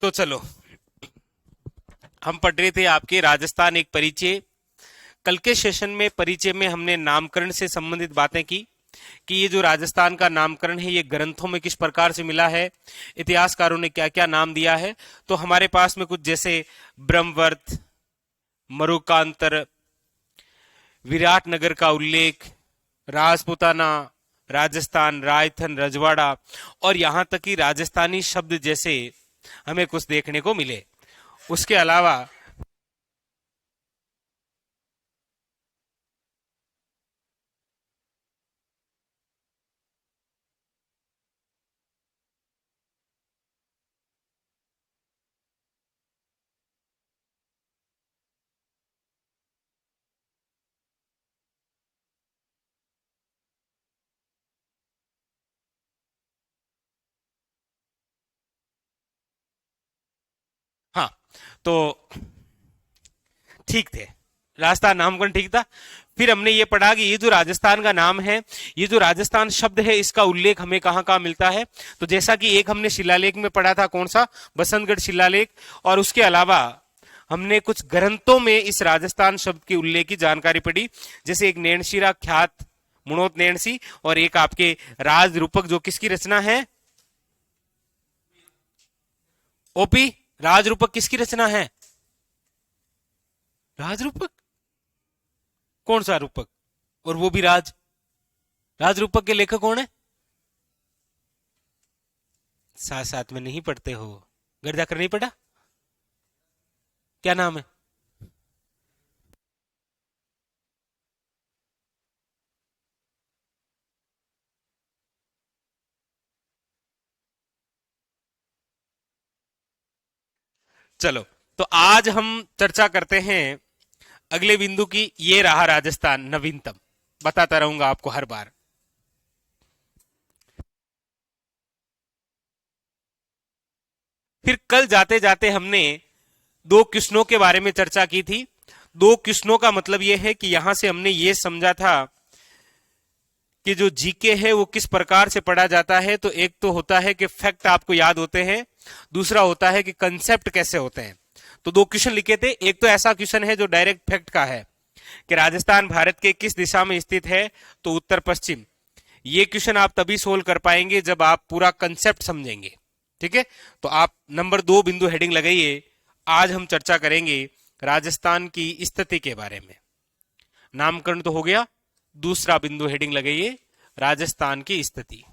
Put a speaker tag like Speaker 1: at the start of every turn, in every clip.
Speaker 1: तो चलो, हम पढ़ रहे थे आपके राजस्थान एक परिचय। कल के सेशन में परिचय में हमने नामकरण से संबंधित बातें की कि ये जो राजस्थान का नामकरण है ये ग्रंथों में किस प्रकार से मिला है, इतिहासकारों ने क्या क्या नाम दिया है। तो हमारे पास में कुछ जैसे ब्रह्मवर्त, मरुकांतर, विराटनगर का उल्लेख, राजपुताना, राजस्थान, रायथन, रजवाड़ा और यहां तक कि राजस्थानी शब्द जैसे हमें कुछ देखने को मिले। उसके अलावा हाँ, तो ठीक थे, राजस्थान नामकरण ठीक था। फिर हमने ये पढ़ा कि ये जो राजस्थान का नाम है, ये जो राजस्थान शब्द है, इसका उल्लेख हमें कहां कहां मिलता है। तो जैसा कि एक हमने शिलालेख में पढ़ा था, कौन सा, बसंतगढ़ शिलालेख, और उसके अलावा हमने कुछ ग्रंथों में इस राजस्थान शब्द के उल्लेख की जानकारी पढ़ी। जैसे एक नैणशिरा ख्यात मुणोत नैणसी और एक आपके राज रूपक, जो किसकी रचना है, ओपी, राज रूपक किसकी रचना है, राज रूपक, कौन सा रूपक, और वो भी राज रूपक के लेखक कौन है, साथ साथ में नहीं पढ़ते हो, घर जाकर नहीं पढ़ा, क्या नाम है, चलो। तो आज हम चर्चा करते हैं अगले बिंदु की। ये रहा राजस्थान नवीनतम, बताता रहूंगा आपको हर बार। फिर कल जाते जाते हमने दो किस्नों के बारे में चर्चा की थी। दो किस्नों का मतलब यह है कि यहां से हमने ये समझा था कि जो जीके है वो किस प्रकार से पढ़ा जाता है। तो एक तो होता है कि फैक्ट आपको याद होते हैं, दूसरा होता है कि कंसेप्ट कैसे होते हैं। तो दो क्वेश्चन लिखे थे। एक तो ऐसा क्वेश्चन है जो डायरेक्ट फैक्ट का है कि राजस्थान भारत के किस दिशा में स्थित है, तो उत्तर पश्चिम। ये क्वेश्चन आप तभी सोल्व कर पाएंगे जब आप पूरा कंसेप्ट समझेंगे, ठीक है। तो आप नंबर 2 बिंदु हेडिंग लगाइए। आज हम चर्चा करेंगे राजस्थान की स्थिति के बारे में। नामकरण तो हो गया, दूसरा बिंदु हेडिंग लगाइए, राजस्थान की स्थिति।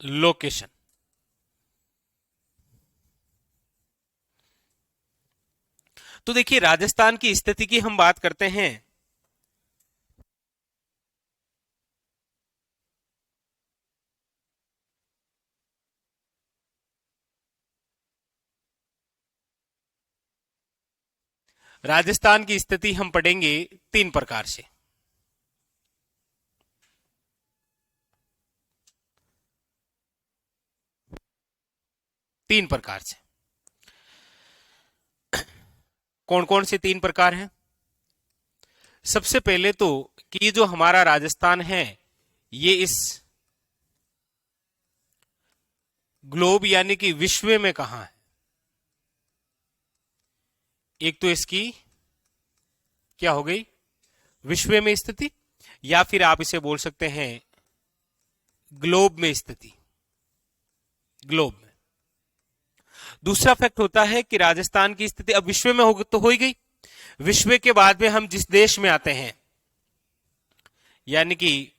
Speaker 1: लोकेशन। तो देखिए, राजस्थान की स्थिति की हम बात करते हैं। राजस्थान की स्थिति हम पढ़ेंगे 3 प्रकार से। तीन प्रकार से। कौन कौन से 3 प्रकार हैं? सबसे पहले तो कि जो हमारा राजस्थान है ये इस ग्लोब यानी कि विश्व में कहां है। एक तो इसकी क्या हो गई, विश्व में स्थिति, या फिर आप इसे बोल सकते हैं ग्लोब में स्थिति, ग्लोब में। दूसरा फैक्ट होता है कि राजस्थान की स्थिति अब विश्व में हो तो हो ही गई। विश्व के बाद में हम जिस देश में आते हैं, यानी कि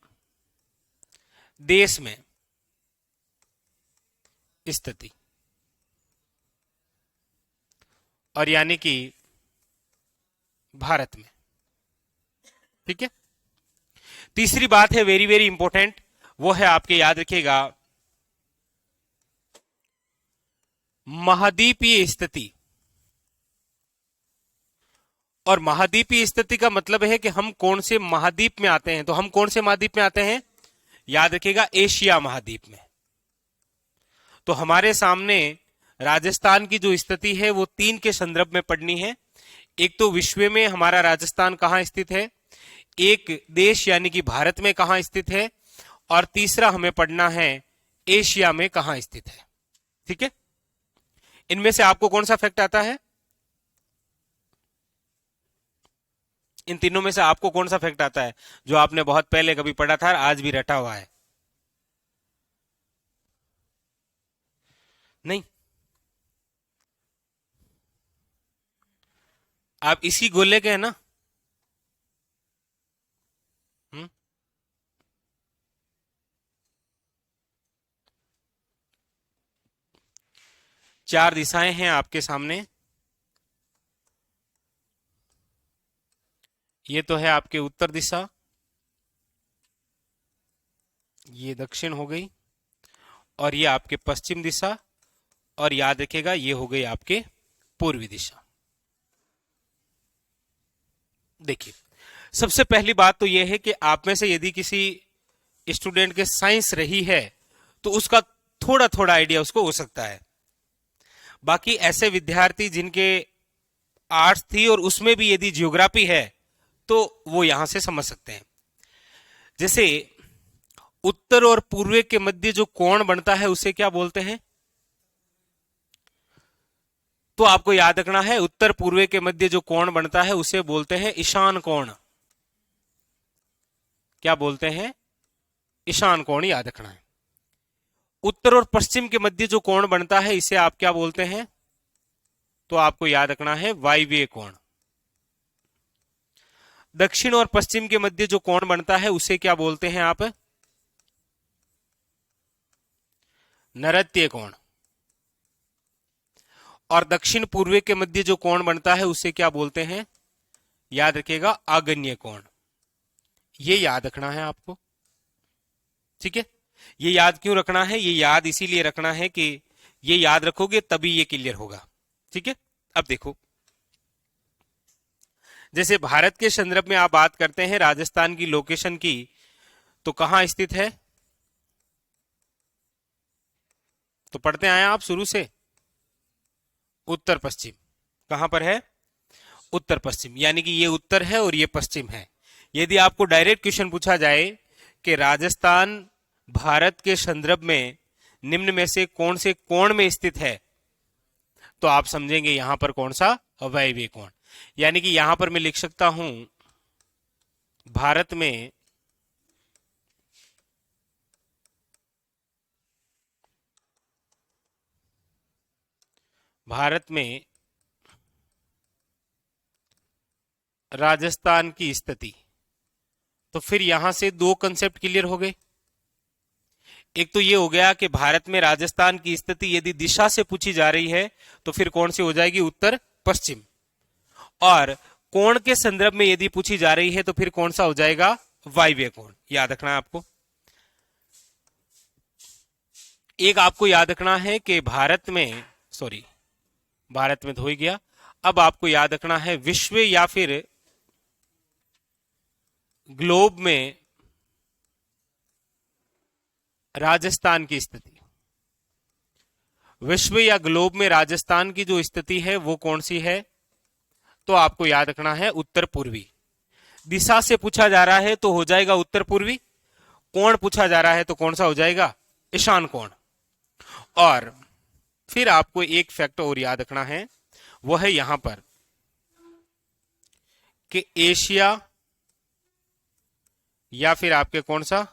Speaker 1: देश में स्थिति, और यानी कि भारत में, ठीक है। तीसरी बात है वेरी वेरी इंपॉर्टेंट, वो है आपके याद रखिएगा महाद्वीपीय स्थिति। और महाद्वीपीय स्थिति का मतलब है कि हम कौन से महाद्वीप में आते हैं। तो हम कौन से महाद्वीप में आते हैं, याद रखिएगा एशिया महाद्वीप में। तो हमारे सामने राजस्थान की जो स्थिति है वो 3 के संदर्भ में पढ़नी है। एक तो विश्व में हमारा राजस्थान कहां स्थित है, एक देश यानी कि भारत में कहां स्थित है, और तीसरा हमें पढ़ना है एशिया में कहां स्थित है। ठीक है, इनमें से आपको कौन सा फैक्ट आता है? इन तीनों में से आपको कौन सा फैक्ट आता है जो आपने बहुत पहले कभी पढ़ा था और आज भी रटा हुआ है? नहीं, आप इसी गोले के हैं ना? हम्म, चार दिशाएं हैं आपके सामने। ये तो है आपके उत्तर दिशा, ये दक्षिण हो गई, और ये आपके पश्चिम दिशा, और याद रखिएगा ये हो गई आपके पूर्वी दिशा। देखिए, सबसे पहली बात तो यह है कि आप में से यदि किसी स्टूडेंट के साइंस रही है तो उसका थोड़ा थोड़ा आइडिया उसको हो सकता है। बाकी ऐसे विद्यार्थी जिनके आर्ट्स थी और उसमें भी यदि ज्योग्राफी है तो वो यहां से समझ सकते हैं। जैसे उत्तर और पूर्व के मध्य जो कोण बनता है उसे क्या बोलते हैं? तो आपको याद रखना है, उत्तर पूर्व के मध्य जो कोण बनता है उसे बोलते हैं ईशान कोण। क्या बोलते हैं? ईशान कोण, याद रखना है। उत्तर और पश्चिम के मध्य जो कोण बनता है इसे आप क्या बोलते हैं? तो आपको याद रखना है वायव्य कोण। दक्षिण और पश्चिम के मध्य जो कोण बनता है उसे क्या बोलते हैं आप? नैऋत्य कोण। और दक्षिण पूर्व के मध्य जो कोण बनता है उसे क्या बोलते हैं? याद रखिएगा आग्नेय कोण। ये याद रखना है आपको। ठीक है, ये याद क्यों रखना है? ये याद इसीलिए रखना है कि ये याद रखोगे तभी ये क्लियर होगा। ठीक है, अब देखो, जैसे भारत के संदर्भ में आप बात करते हैं राजस्थान की लोकेशन की, तो कहां स्थित है? तो पढ़ते आए आप शुरू से, उत्तर पश्चिम। कहां पर है? उत्तर पश्चिम, यानी कि ये उत्तर है और ये पश्चिम है। यदि आपको डायरेक्ट क्वेश्चन पूछा जाए कि राजस्थान भारत के संदर्भ में निम्न में से कोण में स्थित है, तो आप समझेंगे यहां पर कौन सा? वायव्य कोण। यानी कि यहां पर मैं लिख सकता हूं भारत में राजस्थान की स्थिति। तो फिर यहां से दो कंसेप्ट क्लियर हो गए। एक तो ये हो गया कि भारत में राजस्थान की स्थिति यदि दिशा से पूछी जा रही है तो फिर कौन सी हो जाएगी? उत्तर पश्चिम। और कोण के संदर्भ में यदि पूछी जा रही है तो फिर कौन सा हो जाएगा? वायव्य कोण। याद रखना है आपको। एक आपको याद रखना है कि भारत में तो हो ही गया। अब आपको याद रखना है विश्व या फिर ग्लोब में राजस्थान की स्थिति। विश्व या ग्लोब में राजस्थान की जो स्थिति है वो कौन सी है? तो आपको याद रखना है उत्तर पूर्वी। दिशा से पूछा जा रहा है तो हो जाएगा उत्तर पूर्वी। कोण पूछा जा रहा है तो कौन सा हो जाएगा? ईशान कोण। और फिर आपको एक फैक्ट और याद रखना है, वो है यहां पर कि एशिया या फिर आपके कौन सा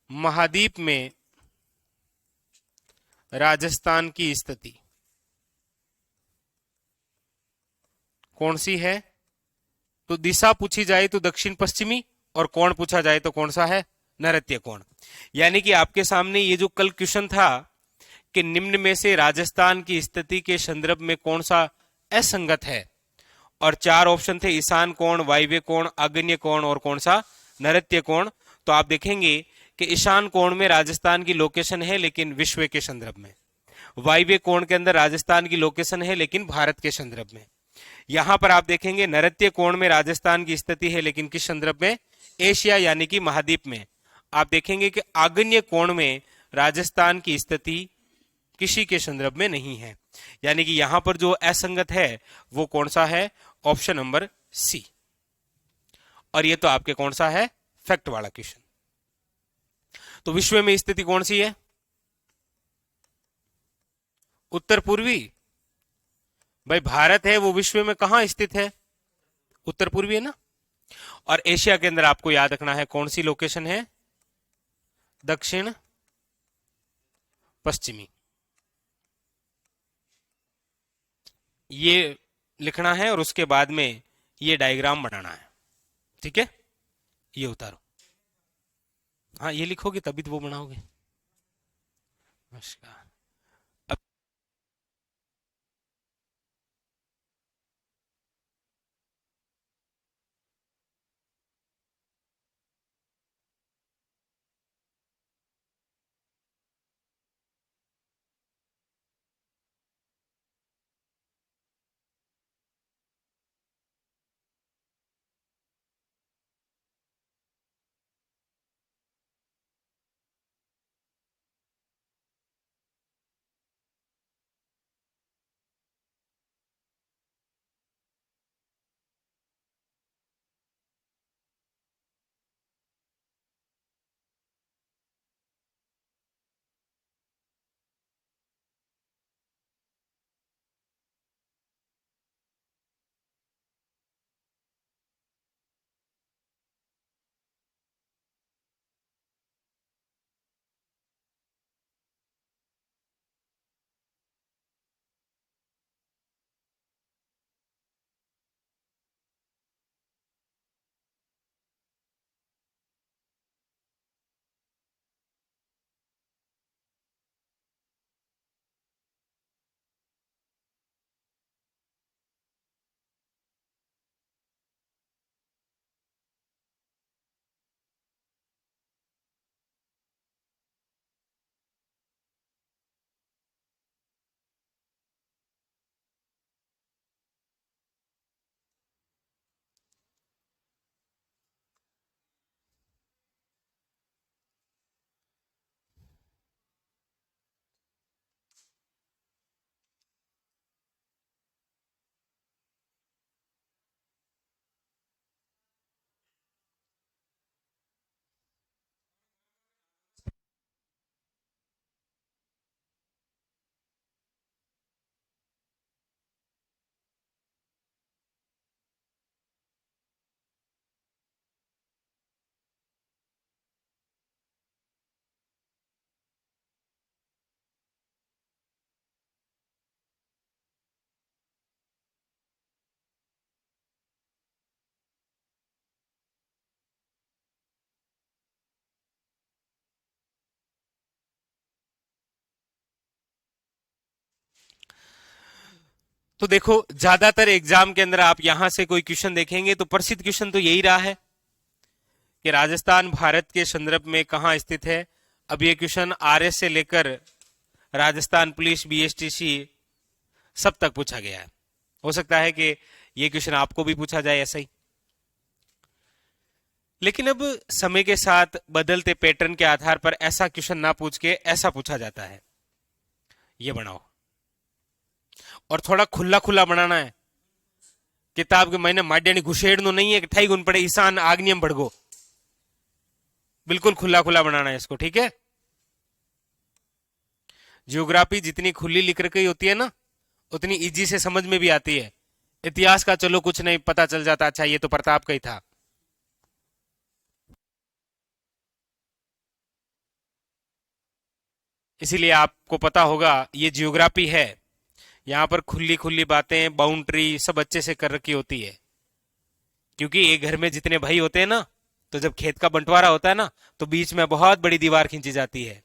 Speaker 1: महाद्वीप में राजस्थान की स्थिति कौन सी है? तो दिशा पूछी जाए तो दक्षिण पश्चिमी, और कोण पूछा जाए तो कौन सा है? नैऋत्य कोण। यानी कि आपके सामने ये जो कल क्वेश्चन था कि निम्न में से राजस्थान की स्थिति के संदर्भ में कौन सा असंगत है, और चार ऑप्शन थे ईशान कोण, वायव्य कोण, आग्नेय कोण और कौन सा? नैऋत्य कोण। तो आप देखेंगे कि ईशान कोण में राजस्थान की लोकेशन है लेकिन विश्व के संदर्भ में। वायव्य कोण के अंदर राजस्थान की लोकेशन है लेकिन भारत के संदर्भ में। यहां पर आप देखेंगे नैऋत्य कोण में राजस्थान की स्थिति है लेकिन किस संदर्भ में? एशिया यानी कि महाद्वीप में। आप देखेंगे कि आग्नेय कोण में राजस्थान की स्थिति किसी के संदर्भ में नहीं है। यानी कि यहां पर जो असंगत है वो कौन सा है? Option number C. और ये तो आपके कौन सा है? फैक्ट वाला क्वेश्चन। तो विश्व में स्थिति कौन सी है? उत्तर पूर्वी। भाई भारत है वो विश्व में कहां स्थित है? उत्तर पूर्वी है ना। और एशिया के अंदर आपको याद रखना है कौन सी लोकेशन है? दक्षिण पश्चिमी। ये लिखना है और उसके बाद में ये डायग्राम बनाना है। ठीक है, ये उतारो। हाँ ये लिखोगे तभी तो वो बनाओगे। नमस्कार। अब तो देखो ज्यादातर एग्जाम के अंदर आप यहां से कोई क्वेश्चन देखेंगे तो प्रसिद्ध क्वेश्चन तो यही रहा है कि राजस्थान भारत के संदर्भ में कहां स्थित है। अब ये क्वेश्चन आरएस से लेकर राजस्थान पुलिस बीएसटीसी सब तक पूछा गया है। हो सकता है कि ये क्वेश्चन आपको भी पूछा जाए ऐसा ही। लेकिन अब समय के साथ बदलते पैटर्न के आधार पर ऐसा क्वेश्चन ना पूछ के ऐसा पूछा जाता है, ये बनाओ। और थोड़ा खुला खुला बनाना है। किताब के मैंने माड्यानी घुसेड़नो नहीं है कि ठाई गुण पड़े ईशान आग्नियम बढ़गो। बिल्कुल खुला खुला बनाना है इसको, ठीक है। जियोग्राफी जितनी खुली लिख रखी होती है ना उतनी इजी से समझ में भी आती है। इतिहास का चलो कुछ नहीं पता चल जाता, अच्छा ये तो प्रताप का ही था। इसीलिए आपको पता होगा ये जियोग्राफी है, यहां पर खुली खुली बातें बाउंड्री सब अच्छे से कर रखी होती है। क्योंकि एक घर में जितने भाई होते हैं ना, तो जब खेत का बंटवारा होता है ना तो बीच में बहुत बड़ी दीवार खींची जाती है।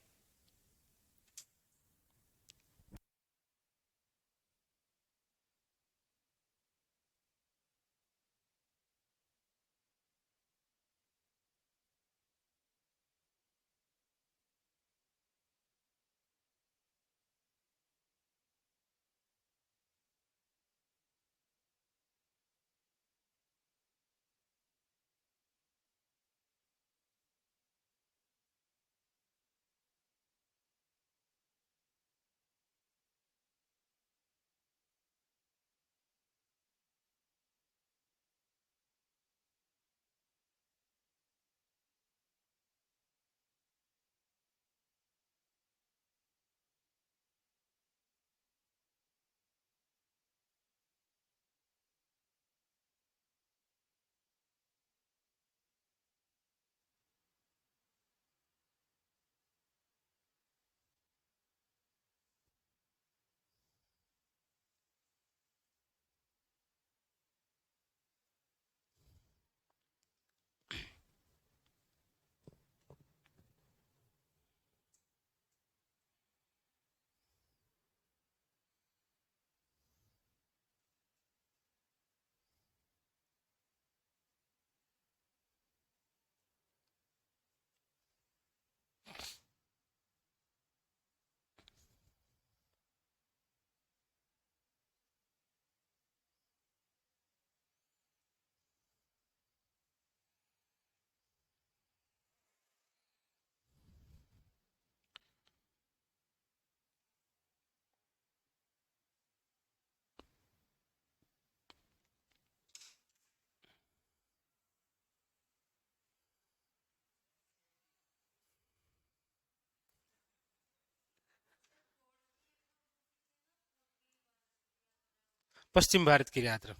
Speaker 1: पश्चिम भारत की यात्रा।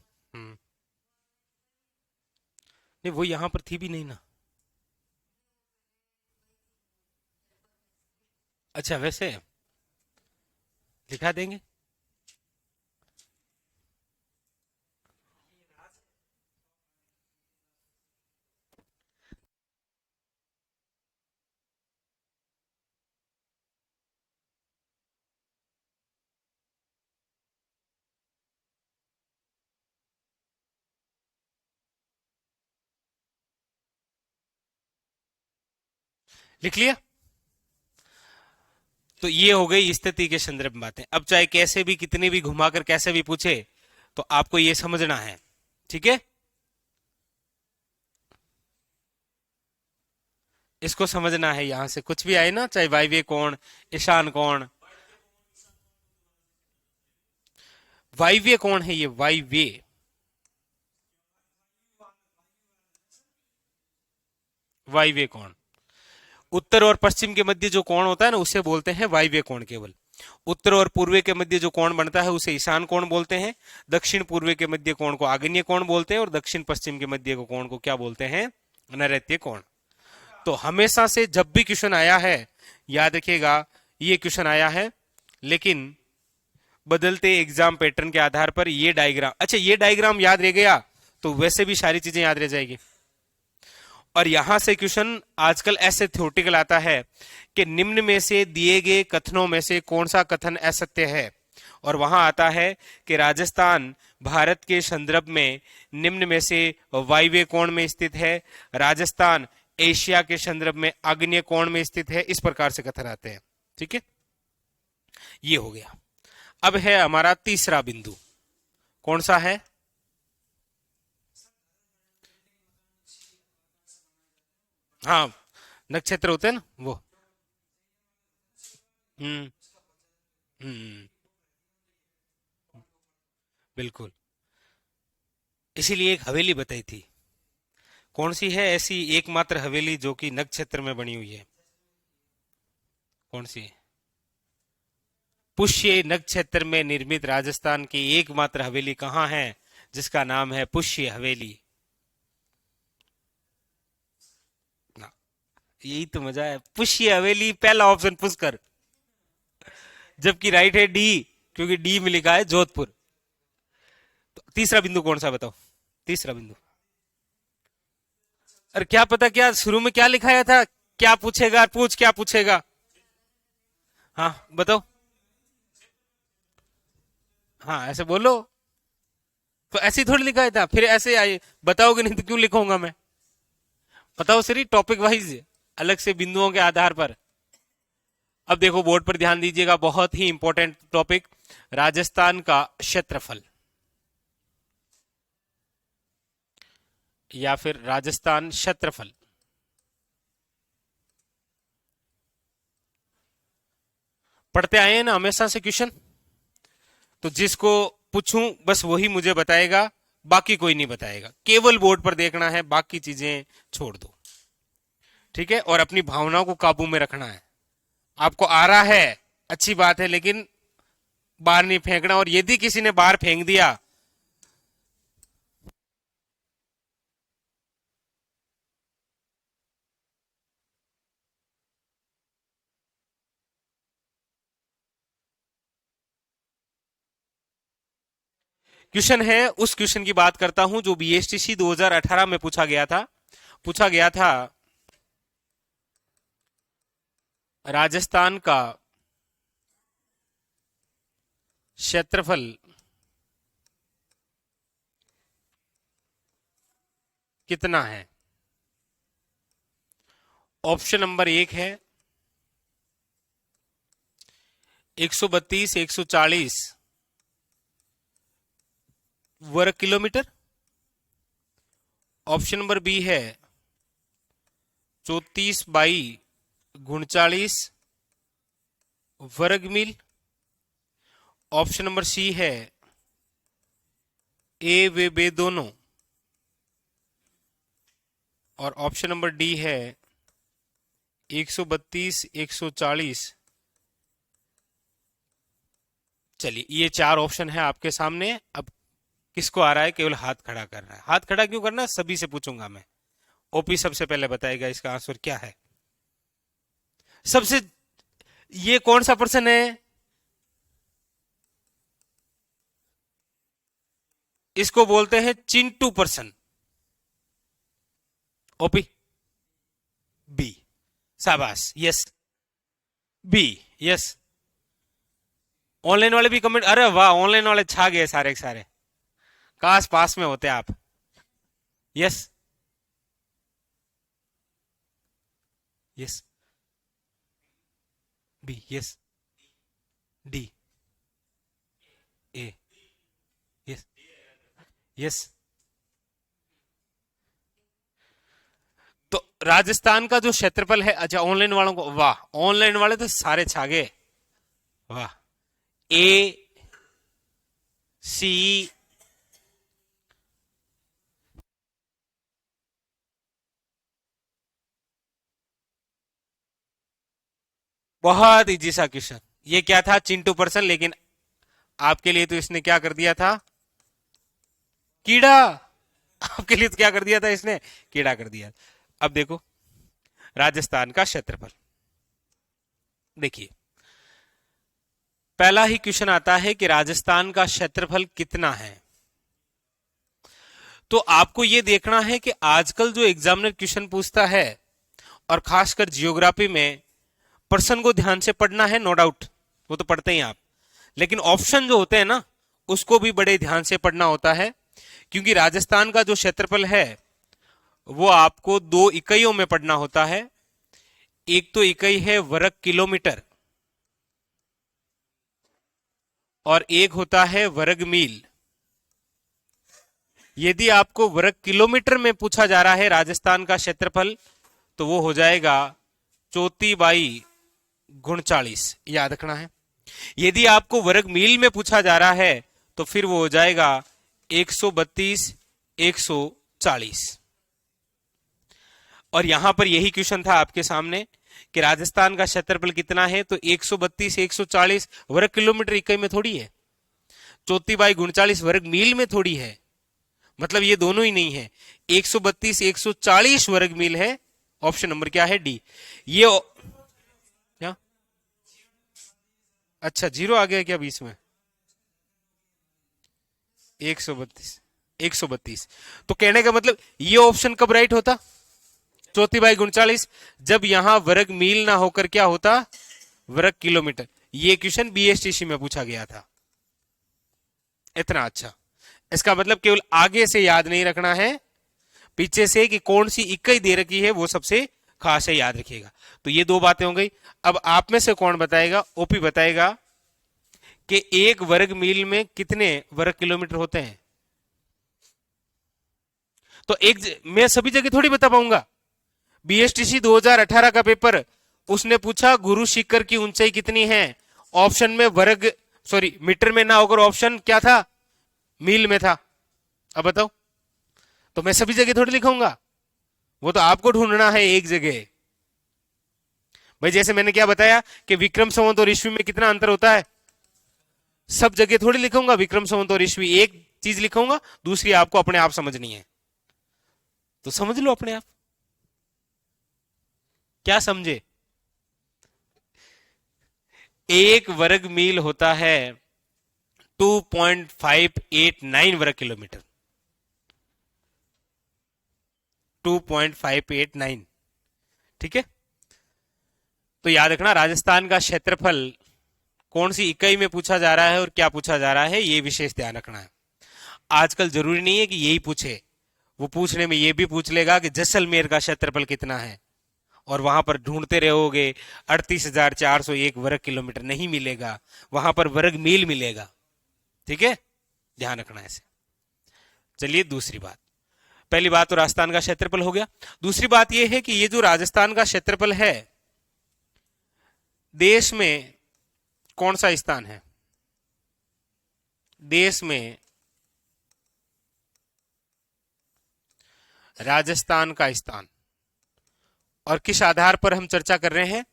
Speaker 1: नहीं, वो यहां पर थी भी नहीं ना। अच्छा, वैसे लिखा देंगे। लिख लिया। तो ये हो गई स्थिति के संदर्भ में बातें। अब चाहे कैसे भी, कितने भी घुमाकर कैसे भी पूछे, तो आपको ये समझना है। ठीक है, इसको समझना है। यहां से कुछ भी आए ना, चाहे वायव्य कोण, ईशान कोण, वायव्य कोण है ये, वायव्य। वायव्य कोण, उत्तर और पश्चिम के मध्य जो कोण होता है ना, उसे बोलते हैं वायव्य कोण केवल। उत्तर और पूर्व के मध्य जो कोण बनता है उसे ईशान कोण बोलते हैं। दक्षिण पूर्व के मध्य कोण को आग्नेय कोण बोलते हैं, और दक्षिण पश्चिम के मध्य को कोण को क्या बोलते हैं? नैऋत्य कोण। तो हमेशा से जब भी क्वेश्चन आया है, याद रखिएगा, ये क्वेश्चन आया है, लेकिन बदलते एग्जाम पैटर्न के आधार पर ये डायग्राम, अच्छा ये डायग्राम याद रह गया तो वैसे भी सारी चीजें याद रह जाएगी। और यहां से क्वेश्चन आजकल ऐसे थ्योरेटिकल आता है कि निम्न में से दिए गए कथनों में से कौन सा कथन असत्य है, और वहां आता है कि राजस्थान भारत के संदर्भ में निम्न में से वायव्य कोण में स्थित है, राजस्थान एशिया के संदर्भ में आग्नेय कोण में स्थित है। इस प्रकार से कथन आते हैं। ठीक है, ये हो गया। अब है हमारा तीसरा बिंदु, कौन सा है? हाँ, नक्षत्र होते हैं ना वो। हम्म। हम्म। बिल्कुल, इसीलिए एक हवेली बताई थी। कौन सी है ऐसी एकमात्र हवेली जो कि नक्षत्र में बनी हुई है? कौन सी है? पुष्य नक्षत्र में निर्मित राजस्थान की एकमात्र हवेली कहाँ है, जिसका नाम है पुष्य हवेली? ना, यही तो मजा है। पुष्य हवेली पहला ऑप्शन पुष्कर, जबकि राइट है डी, क्योंकि डी में लिखा है जोधपुर। तो तीसरा बिंदु कौन सा बताओ? तीसरा बिंदु, अरे क्या पता, क्या शुरू में क्या लिखाया था? क्या पूछेगा, पूछ क्या पूछेगा? हाँ बताओ। हाँ ऐसे बोलो। तो ऐसे ही थोड़ी लिखा था, फिर ऐसे आए बताओगे नहीं तो क्यों लिखूंगा मैं? बताओ सरी, टॉपिक वाइज, अलग से बिंदुओं के आधार पर। अब देखो बोर्ड पर ध्यान दीजिएगा, बहुत ही इंपॉर्टेंट टॉपिक, राजस्थान का क्षेत्रफल, या फिर राजस्थान क्षेत्रफल। पढ़ते आए हैं ना हमेशा से क्वेश्चन, तो जिसको पूछूं बस वही मुझे बताएगा, बाकी कोई नहीं बताएगा। केवल बोर्ड पर देखना है, बाकी चीजें छोड़ दो। ठीक है, और अपनी भावनाओं को काबू में रखना है। आपको आ रहा है, अच्छी बात है, लेकिन बाहर नहीं फेंकना। और यदि किसी ने बाहर फेंक दिया, क्वेश्चन है, उस क्वेश्चन की बात करता हूं जो बीएसटीसी 2018 में पूछा गया था। पूछा गया था राजस्थान का क्षेत्रफल कितना है? ऑप्शन नंबर 1 है 132, 140 वर्ग किलोमीटर। ऑप्शन नंबर बी है 34/39 वर्ग मील। ऑप्शन नंबर सी है ए वे बे दोनों। और ऑप्शन नंबर डी है 132, 140। चलिए, ये चार ऑप्शन है आपके सामने। अब किसको आ रहा है? केवल हाथ खड़ा कर रहा है। हाथ खड़ा क्यों करना? सभी से पूछूंगा मैं। ओपी सबसे पहले बताएगा इसका आंसर क्या है। सबसे, ये कौन सा पर्सन है? इसको बोलते हैं चिंटू पर्सन। ओपी बी, शाबाश, यस बी, यस। ऑनलाइन वाले भी कमेंट, अरे वाह, ऑनलाइन वाले छा गए सारे के सारे। काश पास में होते आप। Yes yes, B, yes, D, A, yes yes. तो राजस्थान का जो क्षेत्रफल है, अच्छा ऑनलाइन वालों को, वाह, ऑनलाइन वाले तो सारे छा गए, वाह। ए, सी, बहुत इजी सा क्वेश्चन। ये क्या था? चिंटू पर्सन, लेकिन आपके लिए तो इसने क्या कर दिया था? कीड़ा। आपके लिए तो क्या कर दिया था इसने? कीड़ा कर दिया। अब देखो राजस्थान का क्षेत्रफल, देखिए पहला ही क्वेश्चन आता है कि राजस्थान का क्षेत्रफल कितना है। तो आपको यह देखना है कि आजकल जो एग्जामिनर क्वेश्चन पूछता है, और खासकर जियोग्राफी में, पर्सन को ध्यान से पढ़ना है, नो डाउट, वो तो पढ़ते ही आप, लेकिन ऑप्शन जो होते हैं ना, उसको भी बड़े ध्यान से पढ़ना होता है, क्योंकि राजस्थान का जो क्षेत्रफल है वो आपको दो इकाइयों में पढ़ना होता है। एक तो इकाई है वर्ग किलोमीटर, और एक होता है वर्ग मील। यदि आपको वर्ग किलोमीटर में पूछा जा रहा है राजस्थान का क्षेत्रफल, तो वो हो जाएगा 34/39, याद रखना है। यदि आपको वर्ग मील में पूछा जा रहा है तो फिर वो हो जाएगा 132/140। और यहां पर यही क्वेश्चन था आपके सामने कि राजस्थान का क्षेत्रफल कितना है, तो 132/140 वर्ग किलोमीटर इकाई में थोड़ी है, 34/39 वर्ग मील में थोड़ी है, मतलब ये दोनों ही नहीं है। 132/140 वर्ग मील है। ऑप्शन नंबर क्या है? डी। ये क्या? अच्छा, जीरो आ गया क्या बीच में? 132, तो कहने का मतलब ये ऑप्शन कब राइट होता? 34/39, जब यहां वर्ग मील ना होकर क्या होता? वर्ग किलोमीटर। ये क्वेश्चन बीएसटीसी में पूछा गया था। इतना अच्छा, इसका मतलब केवल आगे से याद नहीं रखना है, पीछे से कि कौन सी इकाई दे रखी है वो सबसे खास है, याद रखिएगा। तो ये दो बातें हो गई। अब आप में से कौन बताएगा? ओपी बताएगा कि एक वर्ग मील में कितने वर्ग किलोमीटर होते हैं। तो मैं सभी जगह थोड़ी बता पाऊंगा। बीएसटीसी 2018 का पेपर, उसने पूछा गुरु शिखर की ऊंचाई कितनी है, ऑप्शन में वर्ग, सॉरी मीटर में ना होकर ऑप्शन क्या था? मील में था। अब बताओ, तो मैं सभी जगह थोड़ी लिखूंगा, वो तो आपको ढूंढना है एक जगह। भाई जैसे मैंने क्या बताया कि विक्रम संवत और ईस्वी में कितना अंतर होता है, सब जगह थोड़ी लिखूंगा विक्रम संवत और ईस्वी, एक चीज लिखूंगा, दूसरी आपको अपने आप समझनी है, तो समझ लो अपने आप। क्या समझे? एक वर्ग मील होता है 2.589 वर्ग किलोमीटर, 2.589, ठीक है। तो याद रखना राजस्थान का क्षेत्रफल कौन सी इकाई में पूछा जा रहा है और क्या पूछा जा रहा है, ये विशेष ध्यान रखना है। आजकल जरूरी नहीं है कि यही पूछे, वो पूछने में ये भी पूछ लेगा कि जैसलमेर का क्षेत्रफल कितना है, और वहां पर ढूंढते रहोगे 38,401 वर्ग किलोमीटर, नहीं मिलेगा, वहां पर वर्ग मील मिलेगा, ठीक है, ध्यान रखना ऐसे। चलिए दूसरी बात, पहली बात तो राजस्थान का क्षेत्रफल हो गया। दूसरी बात यह है कि ये जो राजस्थान का क्षेत्रफल है, देश में कौन सा स्थान है? देश में राजस्थान का स्थान, और किस आधार पर हम चर्चा कर रहे हैं,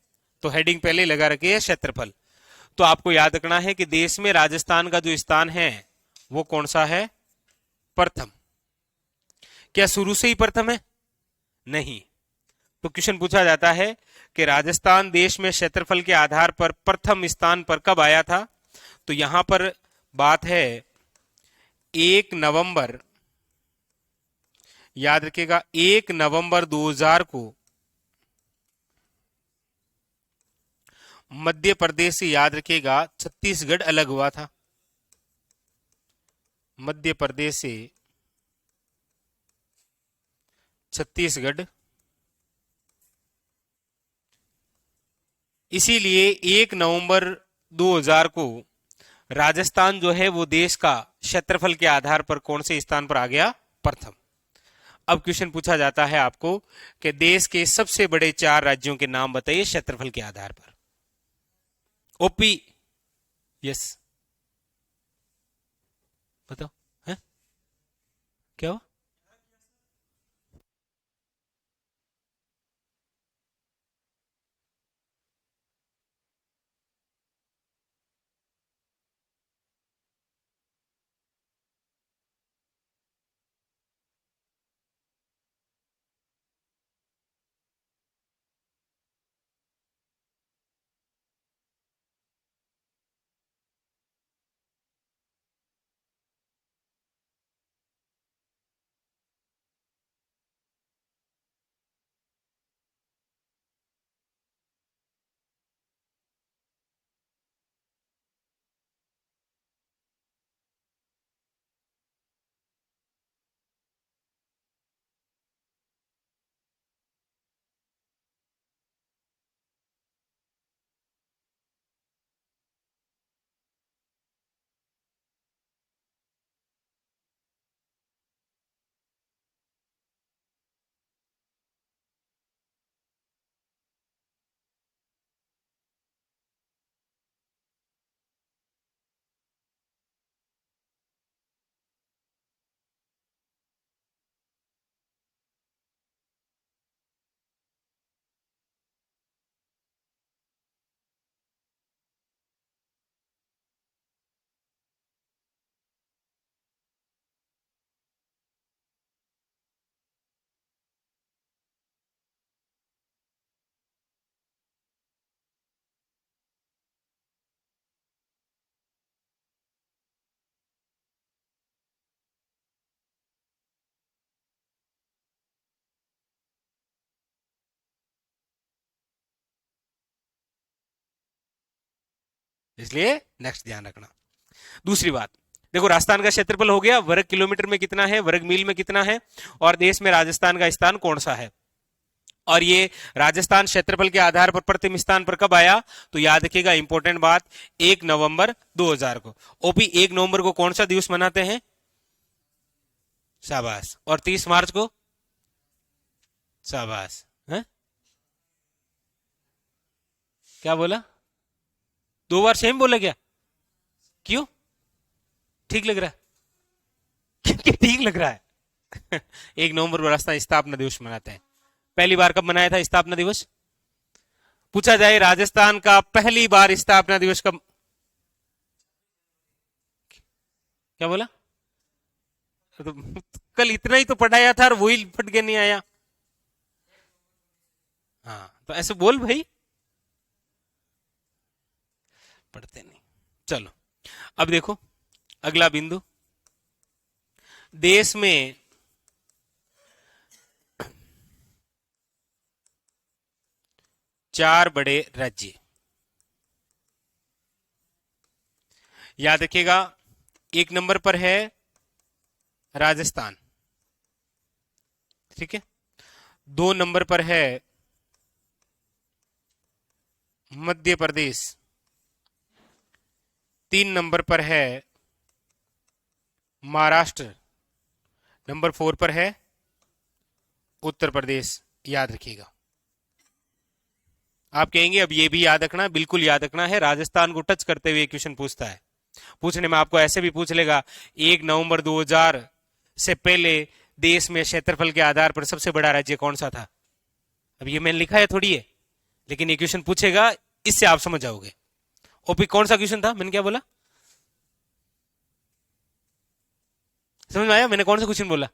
Speaker 1: तो हेडिंग पहले लगा रखी है क्षेत्रफल। तो आपको याद रखना है कि देश में राजस्थान का जो स्थान है वो कौन सा है? प्रथम। क्या शुरू से ही प्रथम है? नहीं। तो क्वेश्चन पूछा जाता है कि राजस्थान देश में क्षेत्रफल के आधार पर प्रथम स्थान पर कब आया था? तो यहां पर बात है 1 नवंबर, याद रखिएगा 1 नवंबर 2000 को मध्य प्रदेश से, याद रखिएगा, छत्तीसगढ़ अलग हुआ था। मध्य प्रदेश से छत्तीसगढ़, इसीलिए 1 नवंबर 2000 को राजस्थान जो है वो देश का क्षेत्रफल के आधार पर कौन से स्थान पर आ गया? प्रथम। अब क्वेश्चन पूछा जाता है आपको कि देश के सबसे बड़े 4 राज्यों के नाम बताइए क्षेत्रफल के आधार पर। ओपी, यस, बताओ। है क्या हुआ? इसलिए नेक्स्ट ध्यान रखना। दूसरी बात देखो, राजस्थान का क्षेत्रफल हो गया, वर्ग किलोमीटर में कितना है, वर्ग मील में कितना है, और देश में राजस्थान का स्थान कौन सा है। और ये राजस्थान क्षेत्रफल के आधार पर प्रथम स्थान पर कब आया? तो याद रखिएगा इंपॉर्टेंट बात, 1 नवंबर 2000 को। ओपी 1 नवंबर को कौन सा दिवस मनाते हैं? शाबाश। और 30 मार्च को? शाबाश। है? क्या बोला? 2 बार सेम बोला क्या? क्यों? ठीक लग रहा है? ठीक लग रहा है। 1 नवंबर को राजस्थान स्थापना दिवस मनाते हैं। पहली बार कब मनाया था स्थापना दिवस? पूछा जाए राजस्थान का पहली बार स्थापना दिवस कब? क्या बोला? तो कल इतना ही तो पढ़ाया था और वही फट के नहीं आया। हाँ तो ऐसे बोल भाई, पढ़ते नहीं। चलो अब देखो अगला बिंदु, देश में चार बड़े राज्य, याद रखिएगा। 1 नंबर पर है राजस्थान, ठीक है। 2 नंबर पर है मध्य प्रदेश। 3 नंबर पर है महाराष्ट्र। नंबर 4 पर है उत्तर प्रदेश। याद रखिएगा। आप कहेंगे अब ये भी याद रखना, बिल्कुल याद रखना है, राजस्थान को टच करते हुए क्वेश्चन पूछता है। पूछने में आपको ऐसे भी पूछ लेगा 1 नवंबर 2000 से पहले देश में क्षेत्रफल के आधार पर सबसे बड़ा राज्य कौन सा था। अब ये मैंने लिखा है थोड़ी है, लेकिन ये क्वेश्चन पूछेगा, इससे आप समझ जाओगे। ओपी कौन सा क्वेश्चन था? मैंने क्या बोला? समझ में आया मैंने कौन सा क्वेश्चन बोला?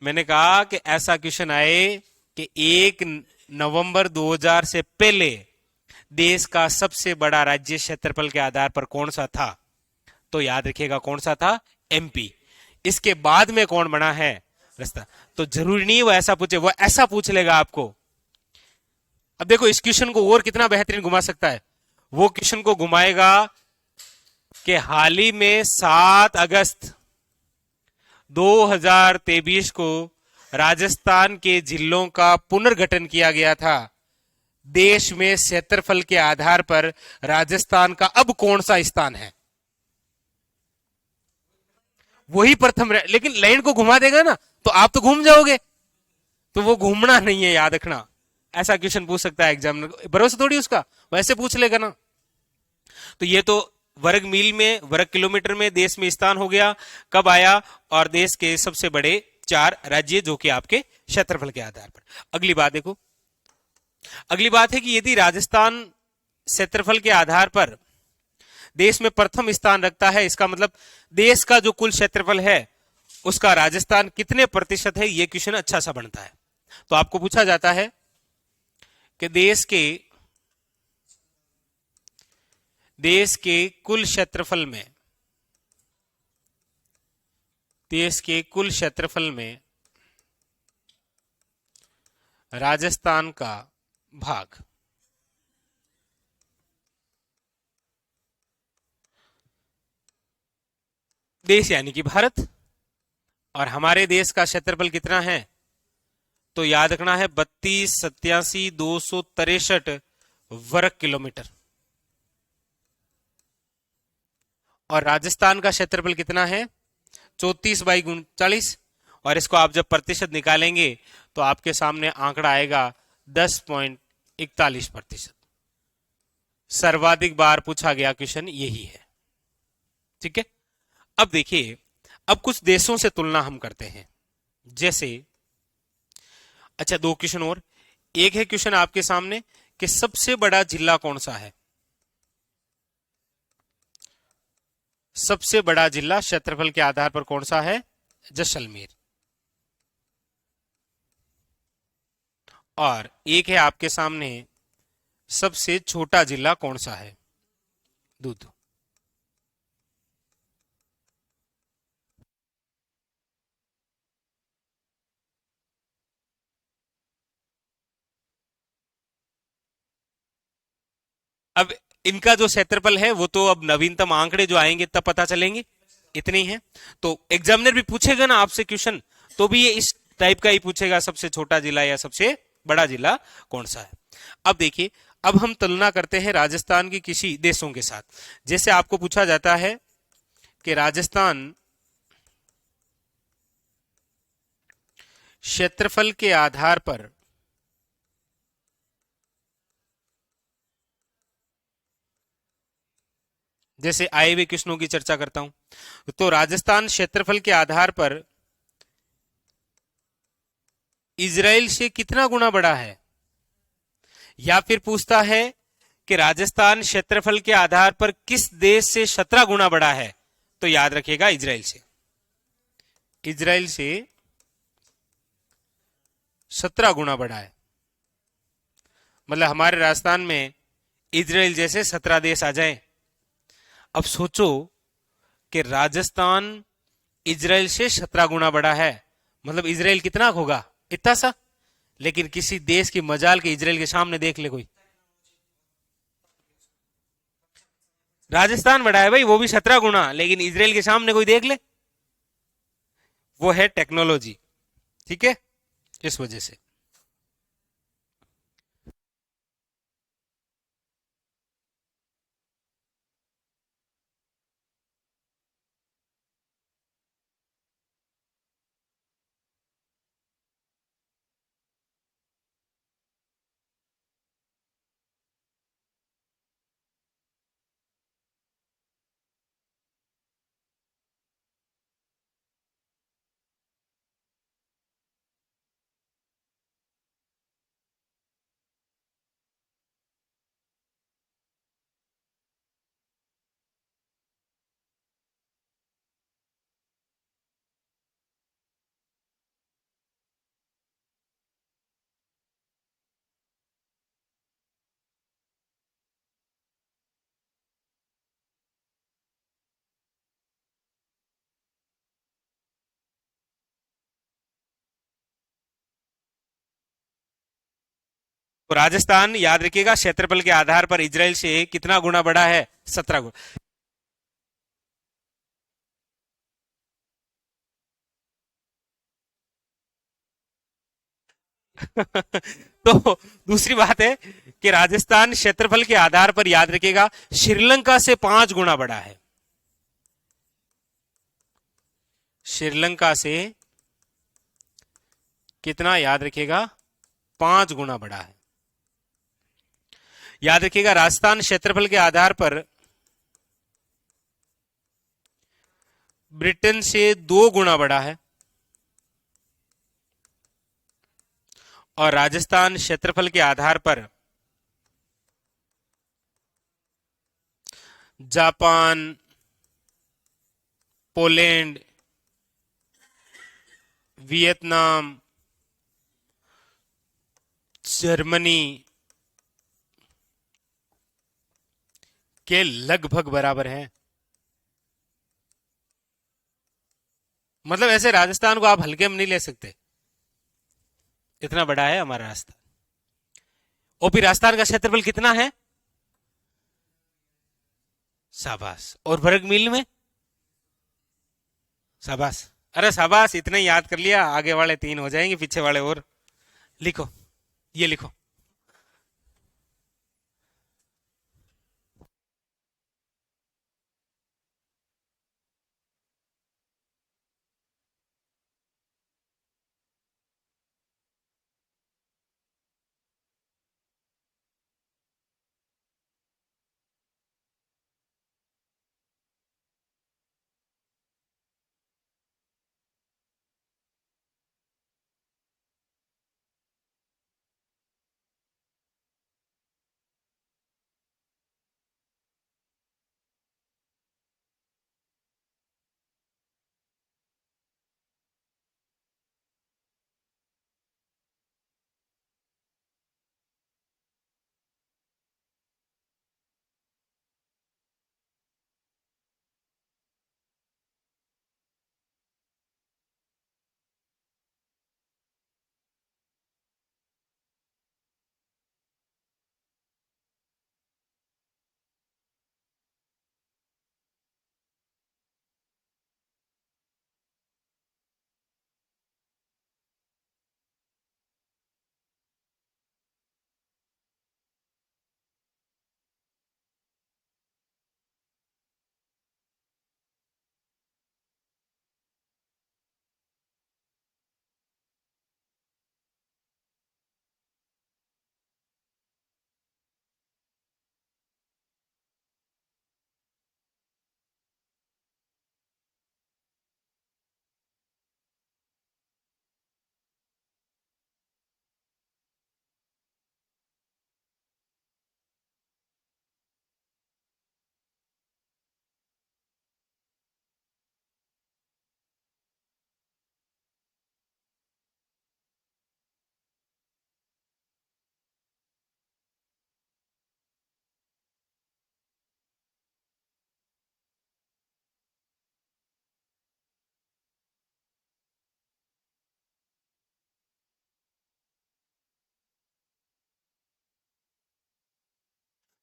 Speaker 1: मैंने कहा कि ऐसा क्वेश्चन आए कि 1 नवंबर 2000 से पहले देश का सबसे बड़ा राज्य क्षेत्रफल के आधार पर कौन सा था, तो याद रखिएगा कौन सा था, एमपी। इसके बाद में कौन बना है, रास्ता। तो जरूरी नहीं वो ऐसा पूछे, वो ऐसा पूछ लेगा आपको। अब देखो इस क्वेश्चन को और कितना बेहतरीन घुमा सकता है, वो क्वेश्चन को घुमाएगा कि हाल ही में 7 अगस्त 2023 को राजस्थान के जिलों का पुनर्गठन किया गया था। देश में क्षेत्रफल के आधार पर राजस्थान का अब कौन सा स्थान है, वही प्रथम लेकिन लाइन को घुमा देगा ना तो आप तो घूम जाओगे, तो वो घूमना नहीं है, याद रखना। ऐसा क्वेश्चन पूछ सकता है एग्जामिनर, भरोसा थोड़ी उसका, वैसे पूछ लेगा ना। तो ये तो वर्ग मील में, वर्ग किलोमीटर में देश में स्थान हो गया, कब आया, और देश के सबसे बड़े 4 राज्य जो कि आपके क्षेत्रफल के आधार पर। अगली बात देखो, अगली बात है कि यदि राजस्थान क्षेत्रफल के आधार पर देश में प्रथम स्थान रखता है, इसका मतलब देश का जो कुल क्षेत्रफल है उसका राजस्थान कितने प्रतिशत है, यह क्वेश्चन अच्छा सा बनता है। तो आपको पूछा जाता है कि देश के कुल क्षेत्रफल में, देश के कुल क्षेत्रफल में राजस्थान का भाग, देश यानी कि भारत, और हमारे देश का क्षेत्रफल कितना है, तो याद रखना है 32,87,263 वर्ग किलोमीटर। और राजस्थान का क्षेत्रफल कितना है, 34/39, और इसको आप जब प्रतिशत निकालेंगे तो आपके सामने आंकड़ा आएगा 10.41%। सर्वाधिक बार पूछा गया क्वेश्चन यही है, ठीक है। अब देखिए, अब कुछ देशों से तुलना हम करते हैं, जैसे, अच्छा दो क्वेश्चन और। एक है क्वेश्चन आपके सामने कि सबसे बड़ा जिला कौन सा है, सबसे बड़ा जिला क्षेत्रफल के आधार पर कौन सा है, जैसलमेर। और एक है आपके सामने सबसे छोटा जिला कौन सा है, दूध। अब इनका जो क्षेत्रफल है वो तो अब नवीनतम आंकड़े जो आएंगे तब पता चलेंगे, इतने ही है। तो एग्जामिनर भी पूछेगा ना आपसे क्वेश्चन, तो भी ये इस टाइप का ही पूछेगा, सबसे छोटा जिला या सबसे बड़ा जिला कौन सा है। अब देखिए, अब हम तुलना करते हैं राजस्थान की किसी देशों के साथ। जैसे आपको पूछा जाता है कि राजस्थान क्षेत्रफल के आधार पर जैसे आए हुए क्वेश्चनों की चर्चा करता हूं, तो राजस्थान क्षेत्रफल के आधार पर इजराइल से कितना गुना बड़ा है, या फिर पूछता है कि राजस्थान क्षेत्रफल के आधार पर किस देश से 17 गुना बड़ा है, तो याद रखिएगा इजराइल से, इजराइल से 17 गुना बड़ा है। मतलब हमारे राजस्थान में इजराइल जैसे 17 देश आ जाएं। अब सोचो कि राजस्थान इजराइल से 17 गुना बड़ा है, मतलब इजराइल कितना होगा, इतना सा। लेकिन किसी देश की मजाल के इजराइल के सामने देख ले कोई, राजस्थान बड़ा है भाई, वो भी 17 गुना, लेकिन इजराइल के सामने कोई देख ले, वो है टेक्नोलॉजी, ठीक है, इस वजह से। तो राजस्थान याद रखिएगा क्षेत्रफल के आधार पर इजराइल से कितना गुना बड़ा है? 17 गुना। तो दूसरी बात है कि राजस्थान क्षेत्रफल के आधार पर याद रखिएगा श्रीलंका से 5 गुना बड़ा है। श्रीलंका से कितना? याद रखिएगा 5 गुना बड़ा है। याद रखिएगा राजस्थान क्षेत्रफल के आधार पर ब्रिटेन से 2 गुना बड़ा है और राजस्थान क्षेत्रफल के आधार पर जापान, पोलैंड, वियतनाम, जर्मनी के लगभग बराबर है। मतलब ऐसे राजस्थान को आप हल्के में नहीं ले सकते, इतना बड़ा है हमारा राजस्थान। और फिर राजस्थान का क्षेत्रफल कितना है? शाबाश। और वर्ग मील में? शाबाश। अरे शाबाश, इतने ही याद कर लिया, आगे वाले 3 हो जाएंगे, पीछे वाले और। लिखो, ये लिखो।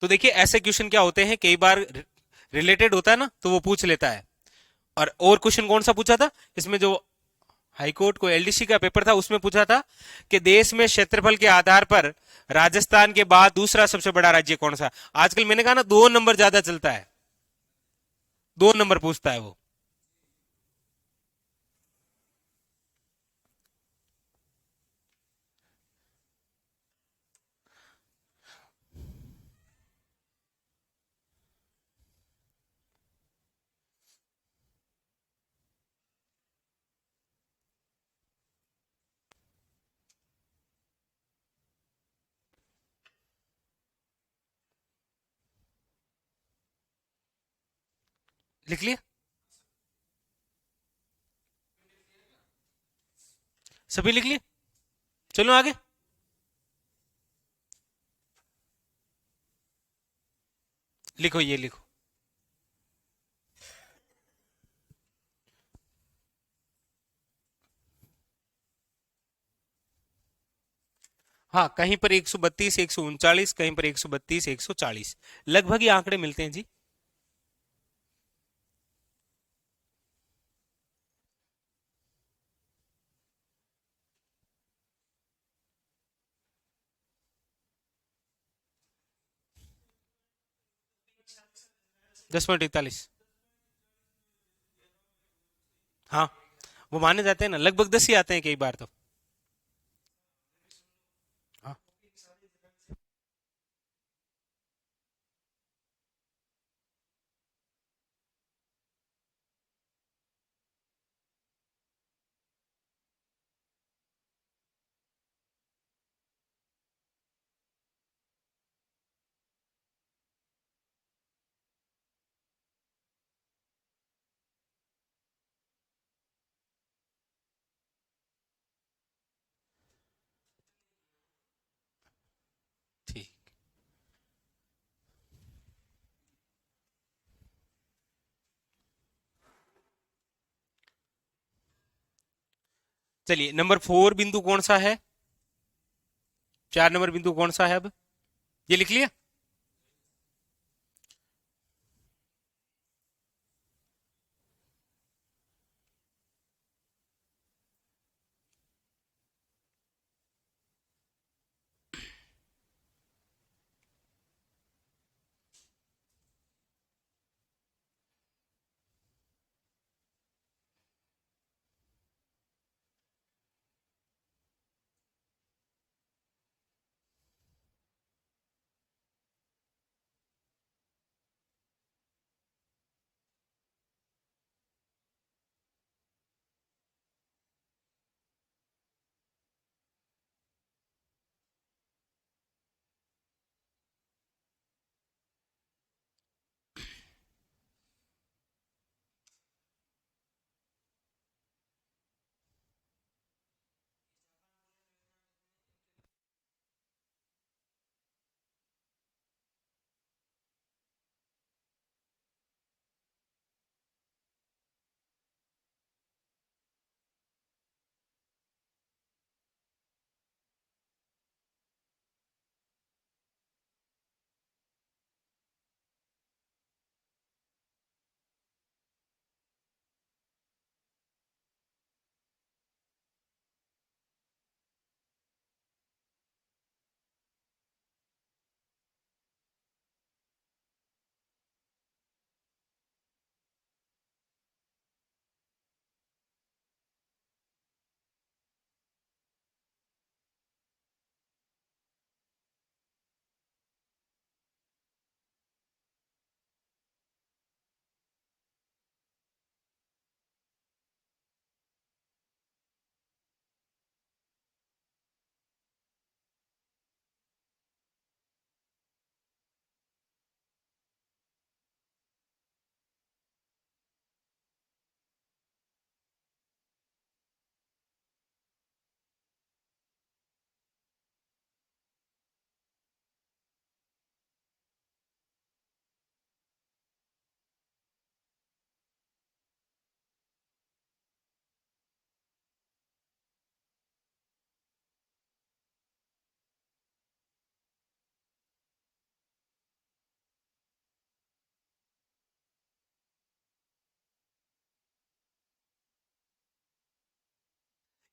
Speaker 1: तो देखिए ऐसे क्वेश्चन क्या होते हैं, कई बार रिलेटेड होता है ना, तो वो पूछ लेता है। और क्वेश्चन कौन सा पूछा था इसमें? जो हाईकोर्ट को एलडीसी का पेपर था उसमें पूछा था कि देश में क्षेत्रफल के आधार पर राजस्थान के बाद दूसरा सबसे बड़ा राज्य कौन सा? आजकल मैंने कहा ना 2 नंबर ज्यादा चलता है, 2 नंबर पूछता है वो। लिख लिया? सभी लिख लिए? चलो आगे। लिखो, ये लिखो। हाँ, कहीं पर 132, 139, कहीं पर 132, 140, लगभग ये आंकड़े मिलते हैं जी। दस पॉइंट इकतालीस, हाँ, वो माने जाते हैं ना, लगभग 10 ही आते हैं कई बार तो। हाँ, ठीक। चलिए, नंबर 4 बिंदु कौन सा है? 4 नंबर बिंदु कौन सा है अब? ये लिख लिया।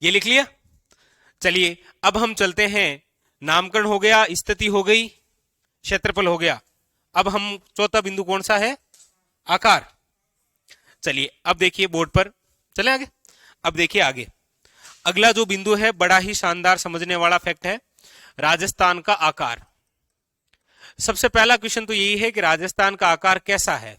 Speaker 1: ये लिख लिया। चलिए, अब हम चलते हैं। नामकरण हो गया, स्थिति हो गई, क्षेत्रफल हो गया। अब हम चौथा बिंदु कौन सा है? आकार। चलिए, अब देखिए बोर्ड पर, चले आगे। अब देखिए आगे, अगला जो बिंदु है बड़ा ही शानदार समझने वाला फैक्ट है, राजस्थान का आकार। सबसे पहला क्वेश्चन तो यही है कि राजस्थान का आकार कैसा है?